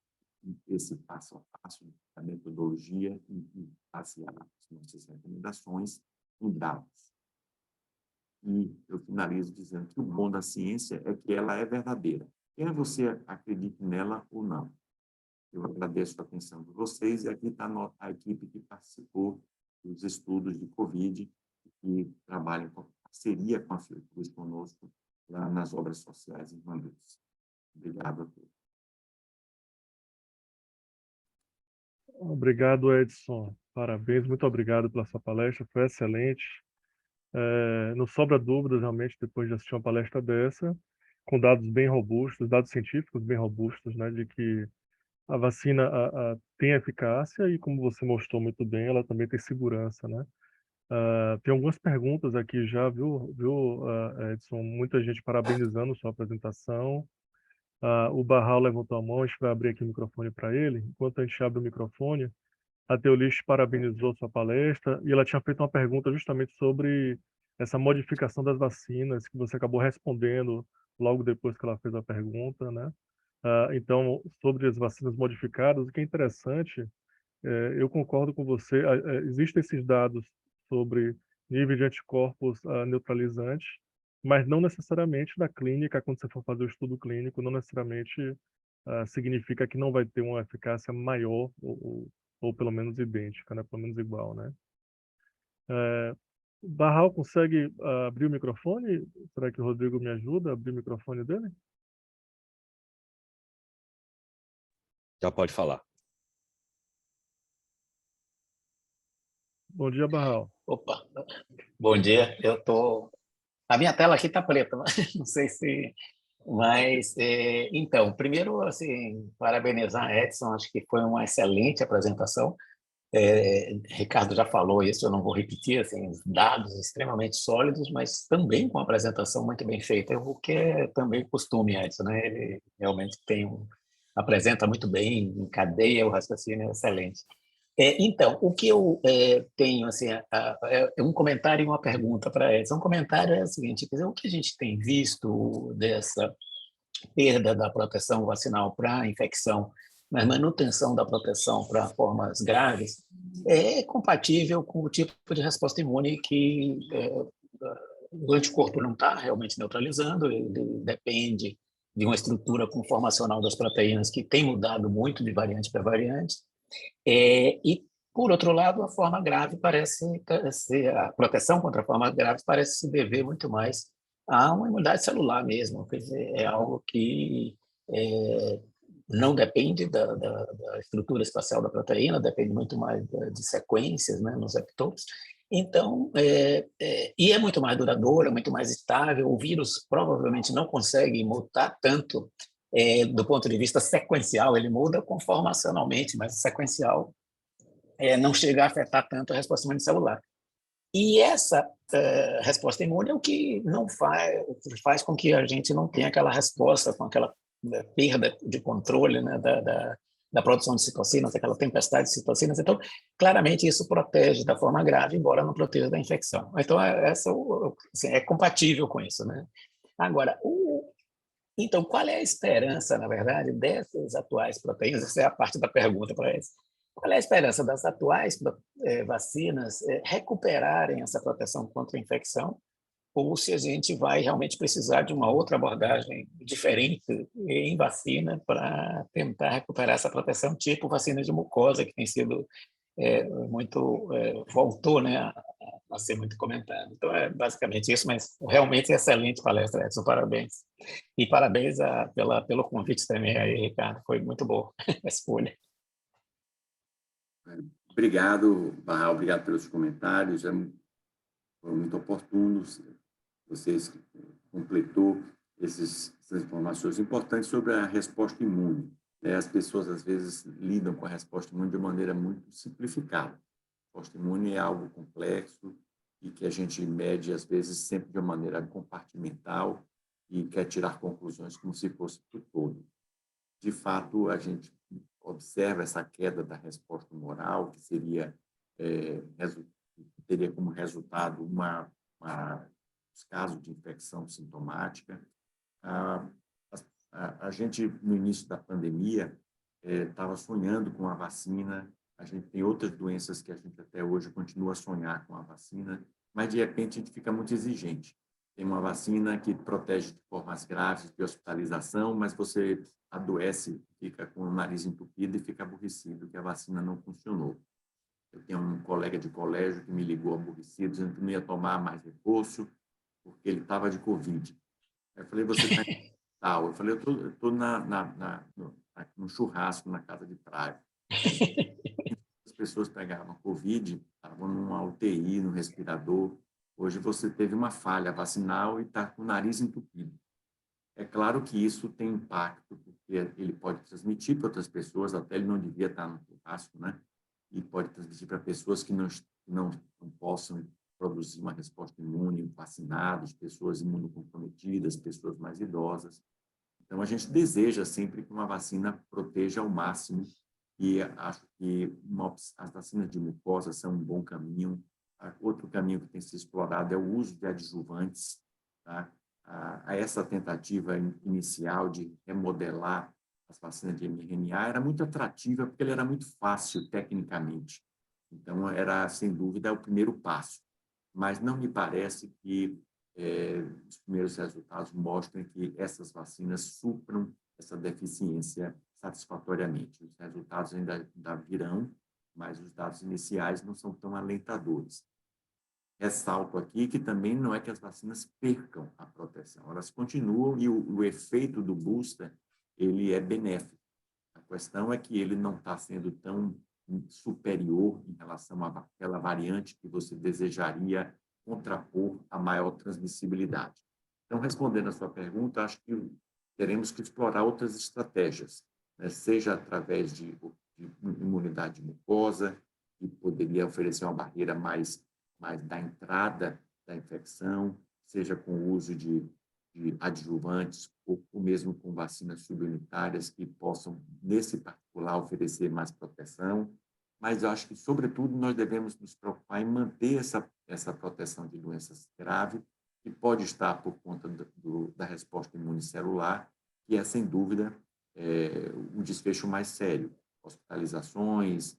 B: esse passo a passo da metodologia e basear as nossas recomendações em dados. E eu finalizo dizendo que o bom da ciência é que ela é verdadeira. Quer você acredite nela ou não. Eu agradeço a atenção de vocês e aqui está a equipe que participou dos estudos de Covid e que trabalha em parceria com a Fiocruz conosco lá nas obras sociais em Mandus. Obrigado a todos.
A: Obrigado, Edson. Parabéns, muito obrigado pela sua palestra, foi excelente. Não sobra dúvidas, realmente, depois de assistir uma palestra dessa, com dados bem robustos, dados científicos bem robustos, né, de que a vacina tem eficácia e, como você mostrou muito bem, ela também tem segurança, né? Tem algumas perguntas aqui já, viu, Edson? Muita gente parabenizando sua apresentação. O Barral levantou a mão, a gente vai abrir aqui o microfone para ele. Enquanto a gente abre o microfone, a Teolis parabenizou sua palestra e ela tinha feito uma pergunta justamente sobre essa modificação das vacinas, que você acabou respondendo logo depois que ela fez a pergunta, né? Então, sobre as vacinas modificadas, o que é interessante, eu concordo com você, existem esses dados sobre nível de anticorpos neutralizantes, mas não necessariamente na clínica, quando você for fazer o estudo clínico, não necessariamente significa que não vai ter uma eficácia maior ou pelo menos idêntica, né? Pelo menos igual, né? Barral consegue abrir o microfone? Será que o Rodrigo me ajuda a abrir o microfone dele?
C: Já pode falar.
A: Bom dia, Barral.
D: Opa, bom dia. A minha tela aqui está preta, mas não sei se. Mas, então, primeiro, assim, parabenizar a Edson, acho que foi uma excelente apresentação. Ricardo já falou isso, eu não vou repetir, assim, dados extremamente sólidos, mas também com uma apresentação muito bem feita, o que é também costume, Edson, né? Ele realmente apresenta muito bem, encadeia o raciocínio excelente. Então, o que eu tenho, assim, é um comentário e uma pergunta para Edson. Um comentário é o seguinte, quer dizer, o que a gente tem visto dessa perda da proteção vacinal para a infecção, mas manutenção da proteção para formas graves, é compatível com o tipo de resposta imune que o anticorpo não está realmente neutralizando, ele depende de uma estrutura conformacional das proteínas que tem mudado muito de variante para variante, e, por outro lado, a forma grave a proteção contra a forma grave parece se dever muito mais a uma imunidade celular mesmo, quer dizer, é algo que não depende da estrutura espacial da proteína, depende muito mais de sequências, né, nos epitopes. Então, e é muito mais duradouro, é muito mais estável, o vírus provavelmente não consegue mutar tanto do ponto de vista sequencial, ele muda conformacionalmente, mas sequencial não chega a afetar tanto a resposta imune celular. E essa resposta imune é o que não faz com que a gente não tenha aquela resposta, com aquela perda de controle, né, da produção de citocinas, aquela tempestade de citocinas. Então, claramente, isso protege da forma grave, embora não proteja da infecção. Então, assim, é compatível com isso, né? Agora, então, qual é a esperança, na verdade, dessas atuais proteínas? Essa é a parte da pergunta para eles. Qual é a esperança das atuais vacinas recuperarem essa proteção contra a infecção? Ou se a gente vai realmente precisar de uma outra abordagem diferente em vacina para tentar recuperar essa proteção, tipo vacina de mucosa, que tem sido voltou, né, a ser muito comentado. Então, é basicamente isso, mas realmente excelente palestra, Edson, parabéns. E parabéns pelo convite também aí, Ricardo, foi muito boa a escolha.
B: Obrigado, Barral, obrigado pelos comentários, foram muito oportunos, vocês completou essas informações importantes sobre a resposta imune. As pessoas, às vezes, lidam com a resposta imune de maneira muito simplificada. A resposta imune é algo complexo e que a gente mede, às vezes, sempre de uma maneira compartimental e quer tirar conclusões como se fosse para o todo. De fato, a gente observa essa queda da resposta humoral, que teria como resultado os casos de infecção sintomática. A gente, no início da pandemia, estava sonhando com a vacina. A gente tem outras doenças que a gente até hoje continua a sonhar com a vacina, mas, de repente, a gente fica muito exigente. Tem uma vacina que protege de formas graves de hospitalização, mas você adoece, fica com o nariz entupido e fica aborrecido que a vacina não funcionou. Eu tenho um colega de colégio que me ligou aborrecido, dizendo que não ia tomar mais reforço, porque ele estava de Covid. Eu falei, você está em tal? Eu falei, eu estou no churrasco na casa de praia. As pessoas pegavam Covid, estavam numa UTI, no respirador. Hoje você teve uma falha vacinal e está com o nariz entupido. É claro que isso tem impacto, porque ele pode transmitir para outras pessoas, até ele não devia estar no churrasco, né? E pode transmitir para pessoas que não possam produzir uma resposta imune, vacinados, pessoas imunocomprometidas, pessoas mais idosas. Então, a gente deseja sempre que uma vacina proteja ao máximo, e acho que as vacinas de mucosa são um bom caminho. Outro caminho que tem sido explorado é o uso de adjuvantes, tá? Essa tentativa inicial de remodelar as vacinas de mRNA era muito atrativa, porque ele era muito fácil tecnicamente. Então, era, sem dúvida, o primeiro passo. Mas não me parece que os primeiros resultados mostrem que essas vacinas supram essa deficiência satisfatoriamente. Os resultados ainda virão, mas os dados iniciais não são tão alentadores. Ressalto aqui que também não é que as vacinas percam a proteção, elas continuam e o efeito do booster ele é benéfico. A questão é que ele não está sendo tão superior em relação àquela variante que você desejaria contrapor a maior transmissibilidade. Então, respondendo a sua pergunta, acho que teremos que explorar outras estratégias, né? Seja através de imunidade mucosa, que poderia oferecer uma barreira mais da entrada da infecção, seja com o uso de adjuvantes ou mesmo com vacinas subunitárias que possam, nesse particular, oferecer mais proteção. Mas eu acho que, sobretudo, nós devemos nos preocupar em manter essa proteção de doenças graves, que pode estar por conta da resposta imunicelular, que é, sem dúvida, o desfecho mais sério. Hospitalizações,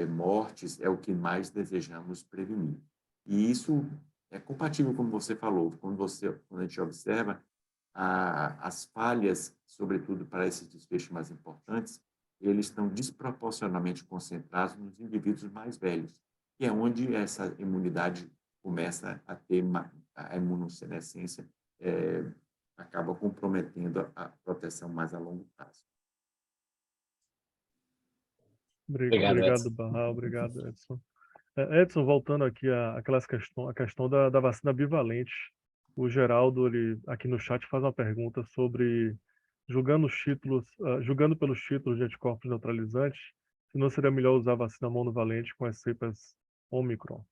B: mortes, é o que mais desejamos prevenir. E isso é compatível, como você falou, quando a gente observa as falhas, sobretudo para esses desfechos mais importantes, eles estão desproporcionalmente concentrados nos indivíduos mais velhos, que é onde essa imunidade começa a ter a imunossenescência, acaba comprometendo a proteção mais a longo prazo.
D: Obrigado,
A: Obrigado,
D: Edson.
A: Barral. Obrigado, Edson. Edson, voltando aqui a questão da vacina bivalente. O Geraldo, ele, aqui no chat, faz uma pergunta sobre, julgando pelos títulos de anticorpos neutralizantes, se não seria melhor usar a vacina monovalente com as cepas Omicron.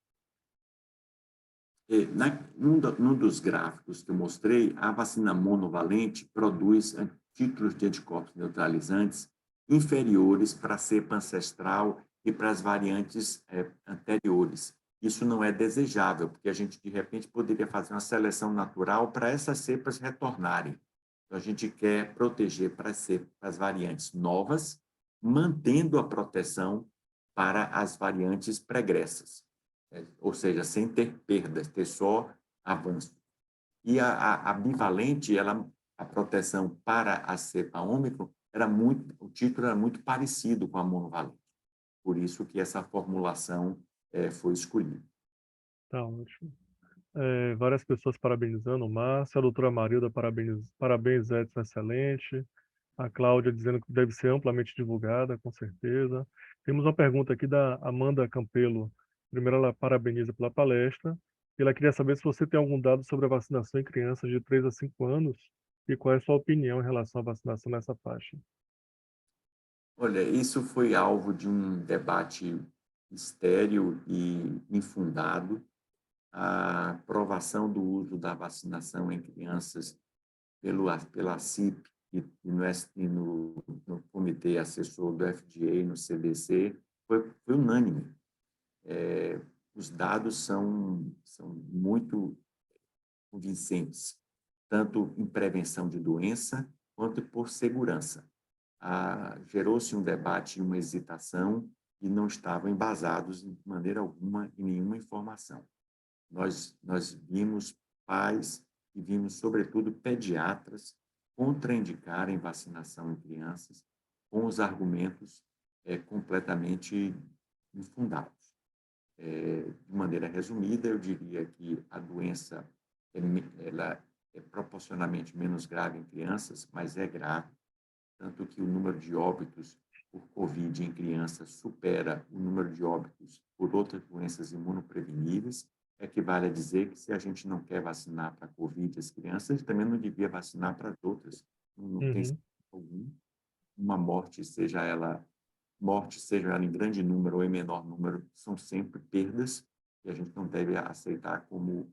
B: Num dos gráficos que eu mostrei, a vacina monovalente produz títulos de anticorpos neutralizantes inferiores para a cepa ancestral e para as variantes anteriores. Isso não é desejável, porque a gente, de repente, poderia fazer uma seleção natural para essas cepas retornarem. Então, a gente quer proteger para as variantes novas, mantendo a proteção para as variantes pregressas. Ou seja, sem ter perdas, ter só avanço. E a bivalente, a proteção para a cepa Ômicron, o título era muito parecido com a monovalente. Por isso que essa formulação foi escolhida.
A: Tá ótimo. Várias pessoas parabenizando o Márcio, a doutora Marilda, parabéns, Edson, excelente. A Cláudia dizendo que deve ser amplamente divulgada, com certeza. Temos uma pergunta aqui da Amanda Campelo. Primeiro, ela parabeniza pela palestra. E ela queria saber se você tem algum dado sobre a vacinação em crianças de 3 a 5 anos e qual é a sua opinião em relação à vacinação nessa faixa.
B: Olha, isso foi alvo de um debate estéril e infundado. A aprovação do uso da vacinação em crianças pela CIP e no comitê assessor do FDA, no CDC, foi unânime. Os dados são muito convincentes, tanto em prevenção de doença quanto por segurança. Gerou-se um debate e uma hesitação e não estavam embasados de maneira alguma em nenhuma informação. Nós vimos pais e vimos, sobretudo, pediatras contraindicarem vacinação em crianças com os argumentos completamente infundados. De maneira resumida, eu diria que a doença ela é proporcionalmente menos grave em crianças, mas é grave, tanto que o número de óbitos por Covid em crianças supera o número de óbitos por outras doenças imunopreveníveis. Equivale a dizer que, se a gente não quer vacinar para a Covid as crianças, a gente também não devia vacinar para as outras. Não tem sentido algum. Uma morte, seja ela em grande número ou em menor número, são sempre perdas. que a gente não deve aceitar como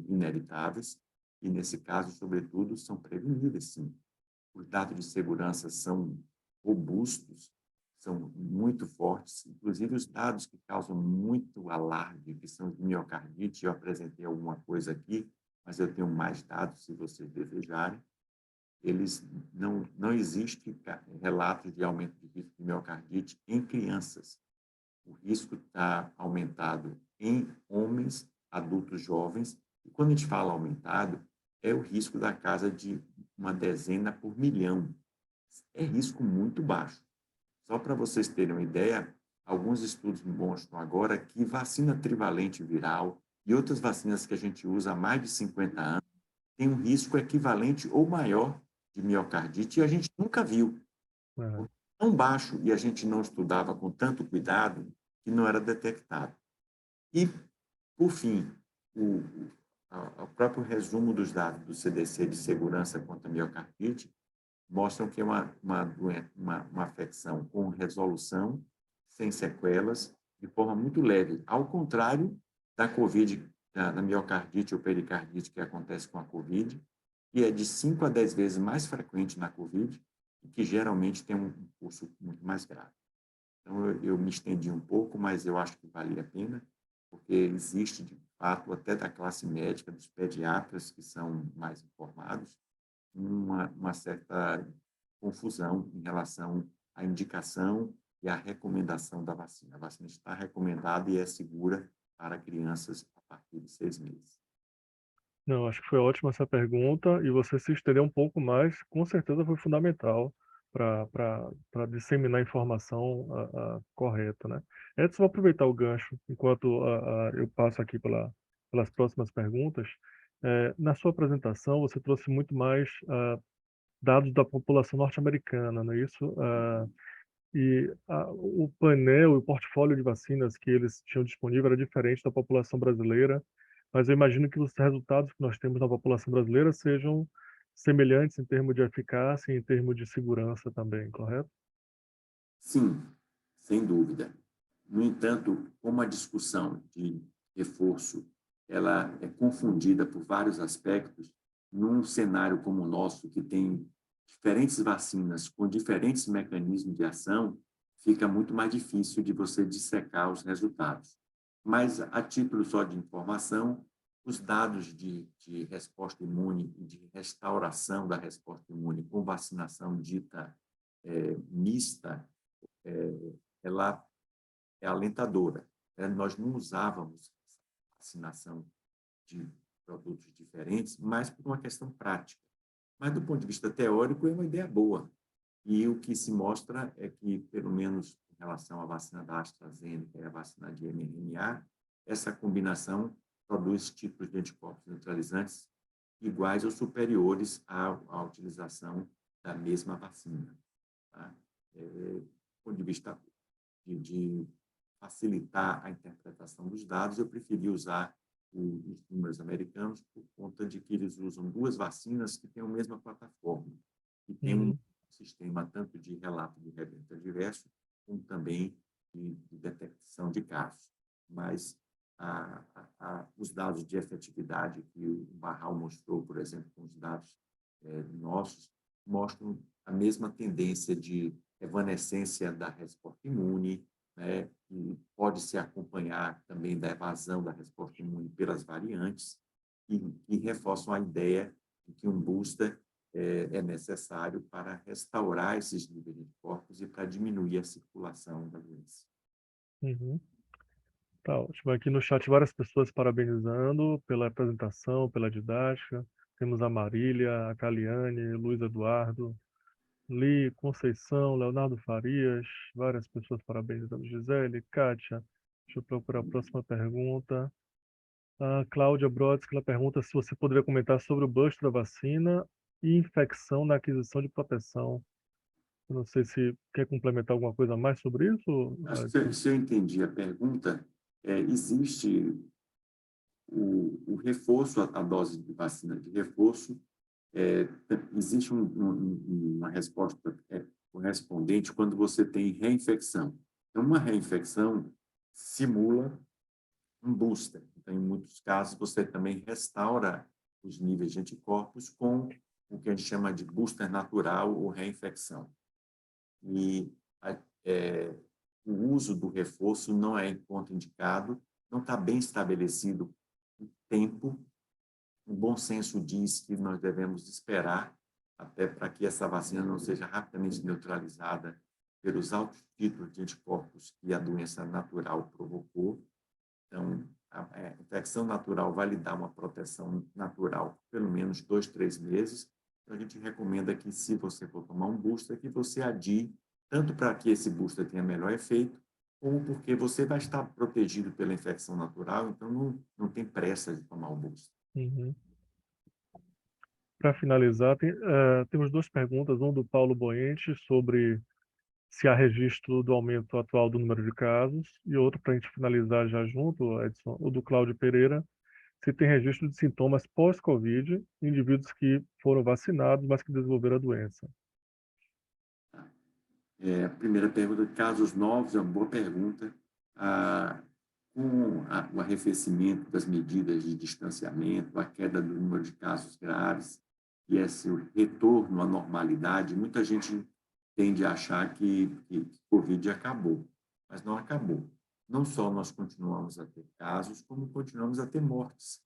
B: inevitáveis, e, nesse caso, sobretudo, são preveníveis, sim. Os dados de segurança são robustos, são muito fortes, inclusive os dados que causam muito alarde, que são de miocardite. Eu apresentei alguma coisa aqui, mas eu tenho mais dados, se vocês desejarem. Eles não existe relatos de aumento de risco de miocardite em crianças. O risco está aumentado em homens, adultos jovens, e quando a gente fala aumentado, é o risco da casa de uma dezena por milhão. É risco muito baixo. Só para vocês terem uma ideia, alguns estudos mostram agora que vacina trivalente viral e outras vacinas que a gente usa há mais de 50 anos têm um risco equivalente ou maior de miocardite, e a gente nunca viu. Tão baixo, e a gente não estudava com tanto cuidado, que não era detectado. E, por fim, o próprio resumo dos dados do CDC de segurança contra a miocardite mostram que é uma afecção com resolução, sem sequelas, de forma muito leve, ao contrário da COVID, da miocardite ou pericardite que acontece com a COVID, que é de 5 a 10 vezes mais frequente na COVID e que geralmente tem um curso muito mais grave. Então, eu me estendi um pouco, mas eu acho que vale a pena, porque existe, de fato, até da classe médica, dos pediatras que são mais informados, uma certa confusão em relação à indicação e à recomendação da vacina. A vacina está recomendada e é segura para crianças a partir de 6 meses.
A: Não, acho que foi ótima essa pergunta, e você se estender um pouco mais, com certeza foi fundamental para disseminar a informação correta, né? Edson, vou aproveitar o gancho enquanto eu passo aqui pelas próximas perguntas. Na sua apresentação, você trouxe muito mais dados da população norte-americana, não é isso? O painel, o portfólio de vacinas que eles tinham disponível era diferente da população brasileira, mas eu imagino que os resultados que nós temos na população brasileira sejam semelhantes em termos de eficácia e em termos de segurança também, correto?
B: Sim, sem dúvida. No entanto, como a discussão de reforço ela é confundida por vários aspectos, num cenário como o nosso, que tem diferentes vacinas com diferentes mecanismos de ação, fica muito mais difícil de você dissecar os resultados. Mas, a título só de informação, os dados de resposta imune e de restauração da resposta imune com vacinação dita mista, ela é alentadora. Nós não usávamos vacinação de produtos diferentes, mas por uma questão prática. Mas, do ponto de vista teórico, é uma ideia boa. E o que se mostra é que, pelo menos em relação à vacina da AstraZeneca e à vacina de mRNA, essa combinação produz tipos de anticorpos neutralizantes iguais ou superiores à utilização da mesma vacina. Tá? Do ponto de vista de facilitar a interpretação dos dados, eu preferi usar os números americanos por conta de que eles usam duas vacinas que têm a mesma plataforma, que tem um sistema tanto de relato de evento adverso, como também de detecção de casos. Mas os dados de efetividade que o Barral mostrou, por exemplo, com os dados nossos, mostram a mesma tendência de evanescência da resposta imune, né, que pode se acompanhar também da evasão da resposta imune pelas variantes, e reforçam a ideia de que um booster é necessário para restaurar esses níveis de anticorpos e para diminuir a circulação da doença.
A: Tá ótimo. Aqui no chat várias pessoas parabenizando pela apresentação, pela didática. Temos a Marília, a Caliane, Luiz Eduardo, Li, Conceição, Leonardo Farias, várias pessoas parabenizando. Gisele, Kátia. Deixa eu procurar a próxima pergunta. A Cláudia Brodsky, ela pergunta se você poderia comentar sobre o busto da vacina e infecção na aquisição de proteção. Eu não sei se quer complementar alguma coisa a mais sobre isso.
B: Acho que se eu entendi a pergunta, existe o reforço, a dose de vacina de reforço, existe uma resposta correspondente quando você tem reinfecção. Então, uma reinfecção simula um booster. Então, em muitos casos, você também restaura os níveis de anticorpos com o que a gente chama de booster natural ou reinfecção. E o uso do reforço não é contraindicado, não está bem estabelecido o tempo. O bom senso diz que nós devemos esperar até para que essa vacina não seja rapidamente neutralizada pelos altos títulos de anticorpos que a doença natural provocou. Então, a infecção natural vai lhe dar uma proteção natural por pelo menos 2, 3 meses. Então, a gente recomenda que, se você for tomar um booster, que você adie, tanto para que esse booster tenha melhor efeito, como porque você vai estar protegido pela infecção natural, então não tem pressa de tomar o booster.
A: Uhum. Para finalizar, temos duas perguntas, uma do Paulo Boente sobre se há registro do aumento atual do número de casos, e outro para a gente finalizar já junto, Edson, o do Cláudio Pereira, se tem registro de sintomas pós-Covid em indivíduos que foram vacinados, mas que desenvolveram a doença.
B: A primeira pergunta, casos novos, é uma boa pergunta. Com o arrefecimento das medidas de distanciamento, a queda do número de casos graves e esse retorno à normalidade, muita gente tende a achar que Covid acabou, mas não acabou. Não só nós continuamos a ter casos, como continuamos a ter mortes.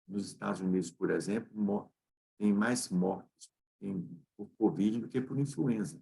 B: Nos Estados Unidos, por exemplo, tem mais mortes por Covid do que por influenza.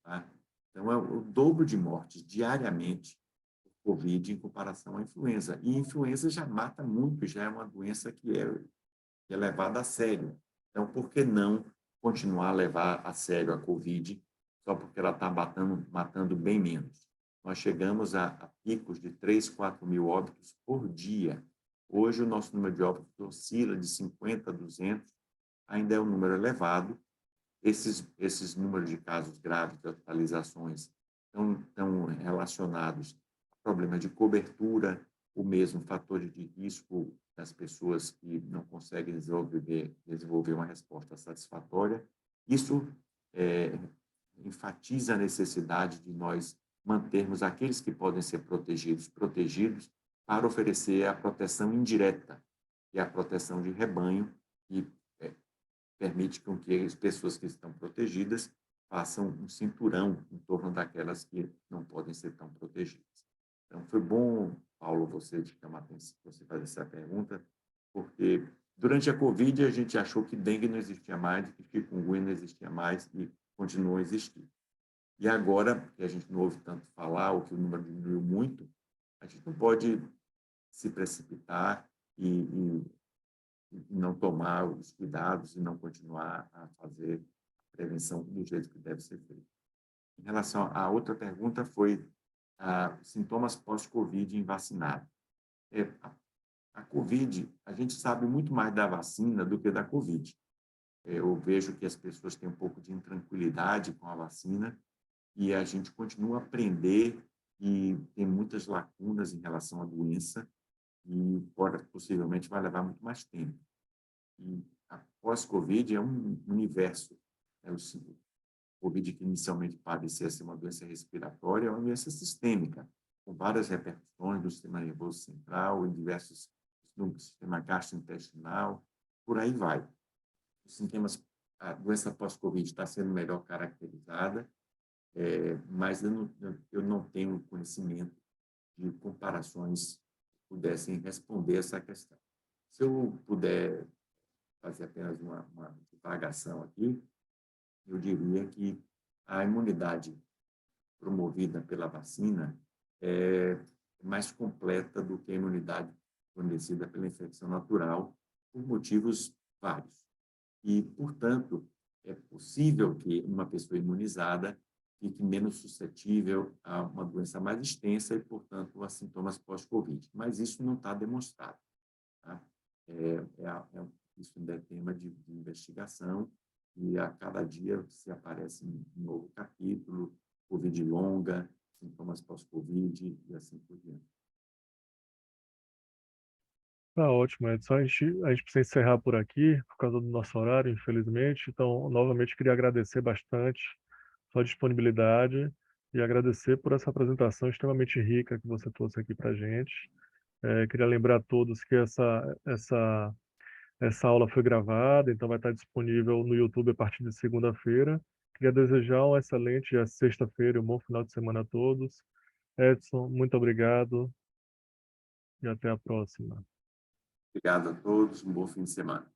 B: Tá? Então, é o dobro de mortes diariamente por Covid em comparação à influenza. E a influenza já mata muito, já é uma doença que é levada a sério. Então, por que não continuar a levar a sério a Covid só porque ela está matando bem menos? Nós chegamos a picos de 3, 4 mil óbitos por dia. Hoje, o nosso número de óbitos oscila de 50 a 200, ainda é um número elevado. Esses números de casos graves, de hospitalizações, estão relacionados a problemas de cobertura, o mesmo fatores de risco das pessoas que não conseguem desenvolver uma resposta satisfatória. Isso enfatiza a necessidade de nós mantermos aqueles que podem ser protegidos para oferecer a proteção indireta, que é a proteção de rebanho, que permite com que as pessoas que estão protegidas façam um cinturão em torno daquelas que não podem ser tão protegidas. Então, foi bom, Paulo, você chamar atenção, você fazer essa pergunta, porque durante a Covid a gente achou que dengue não existia mais, que chikungunya não existia mais e continuou a existir. E agora, que a gente não ouve tanto falar, ou que o número diminuiu muito, a gente não pode se precipitar e não tomar os cuidados e não continuar a fazer a prevenção do jeito que deve ser feito. Em relação à outra pergunta, foi sintomas pós-Covid em vacinado. A Covid, a gente sabe muito mais da vacina do que da Covid. Eu vejo que as pessoas têm um pouco de intranquilidade com a vacina e a gente continua a aprender e tem muitas lacunas em relação à doença e possivelmente vai levar muito mais tempo. E após Covid é um universo. O Covid, que inicialmente parecia ser uma doença respiratória, é uma doença sistêmica, com várias repercussões do sistema nervoso central, em diversos no sistema gastrointestinal, por aí vai. Os sintomas, a doença pós-Covid está sendo melhor caracterizada, mas eu não tenho conhecimento de comparações que pudessem responder essa questão. Se eu puder fazer apenas uma divagação aqui, eu diria que a imunidade promovida pela vacina é mais completa do que a imunidade fornecida pela infecção natural, por motivos vários. E, portanto, é possível que uma pessoa imunizada fique menos suscetível a uma doença mais extensa e, portanto, a sintomas pós-Covid. Mas isso não está demonstrado. Tá? Isso ainda é tema de investigação e a cada dia se aparece um novo capítulo, Covid longa, sintomas pós-Covid e assim por diante.
A: Tá ótimo, Edson. A gente precisa encerrar por aqui, por causa do nosso horário, infelizmente. Então, novamente, queria agradecer bastante sua disponibilidade e agradecer por essa apresentação extremamente rica que você trouxe aqui para a gente. Queria lembrar a todos que essa aula foi gravada, então vai estar disponível no YouTube a partir de segunda-feira. Queria desejar uma excelente sexta-feira e um bom final de semana a todos. Edson, muito obrigado e até a próxima.
B: Obrigado a todos, um bom fim de semana.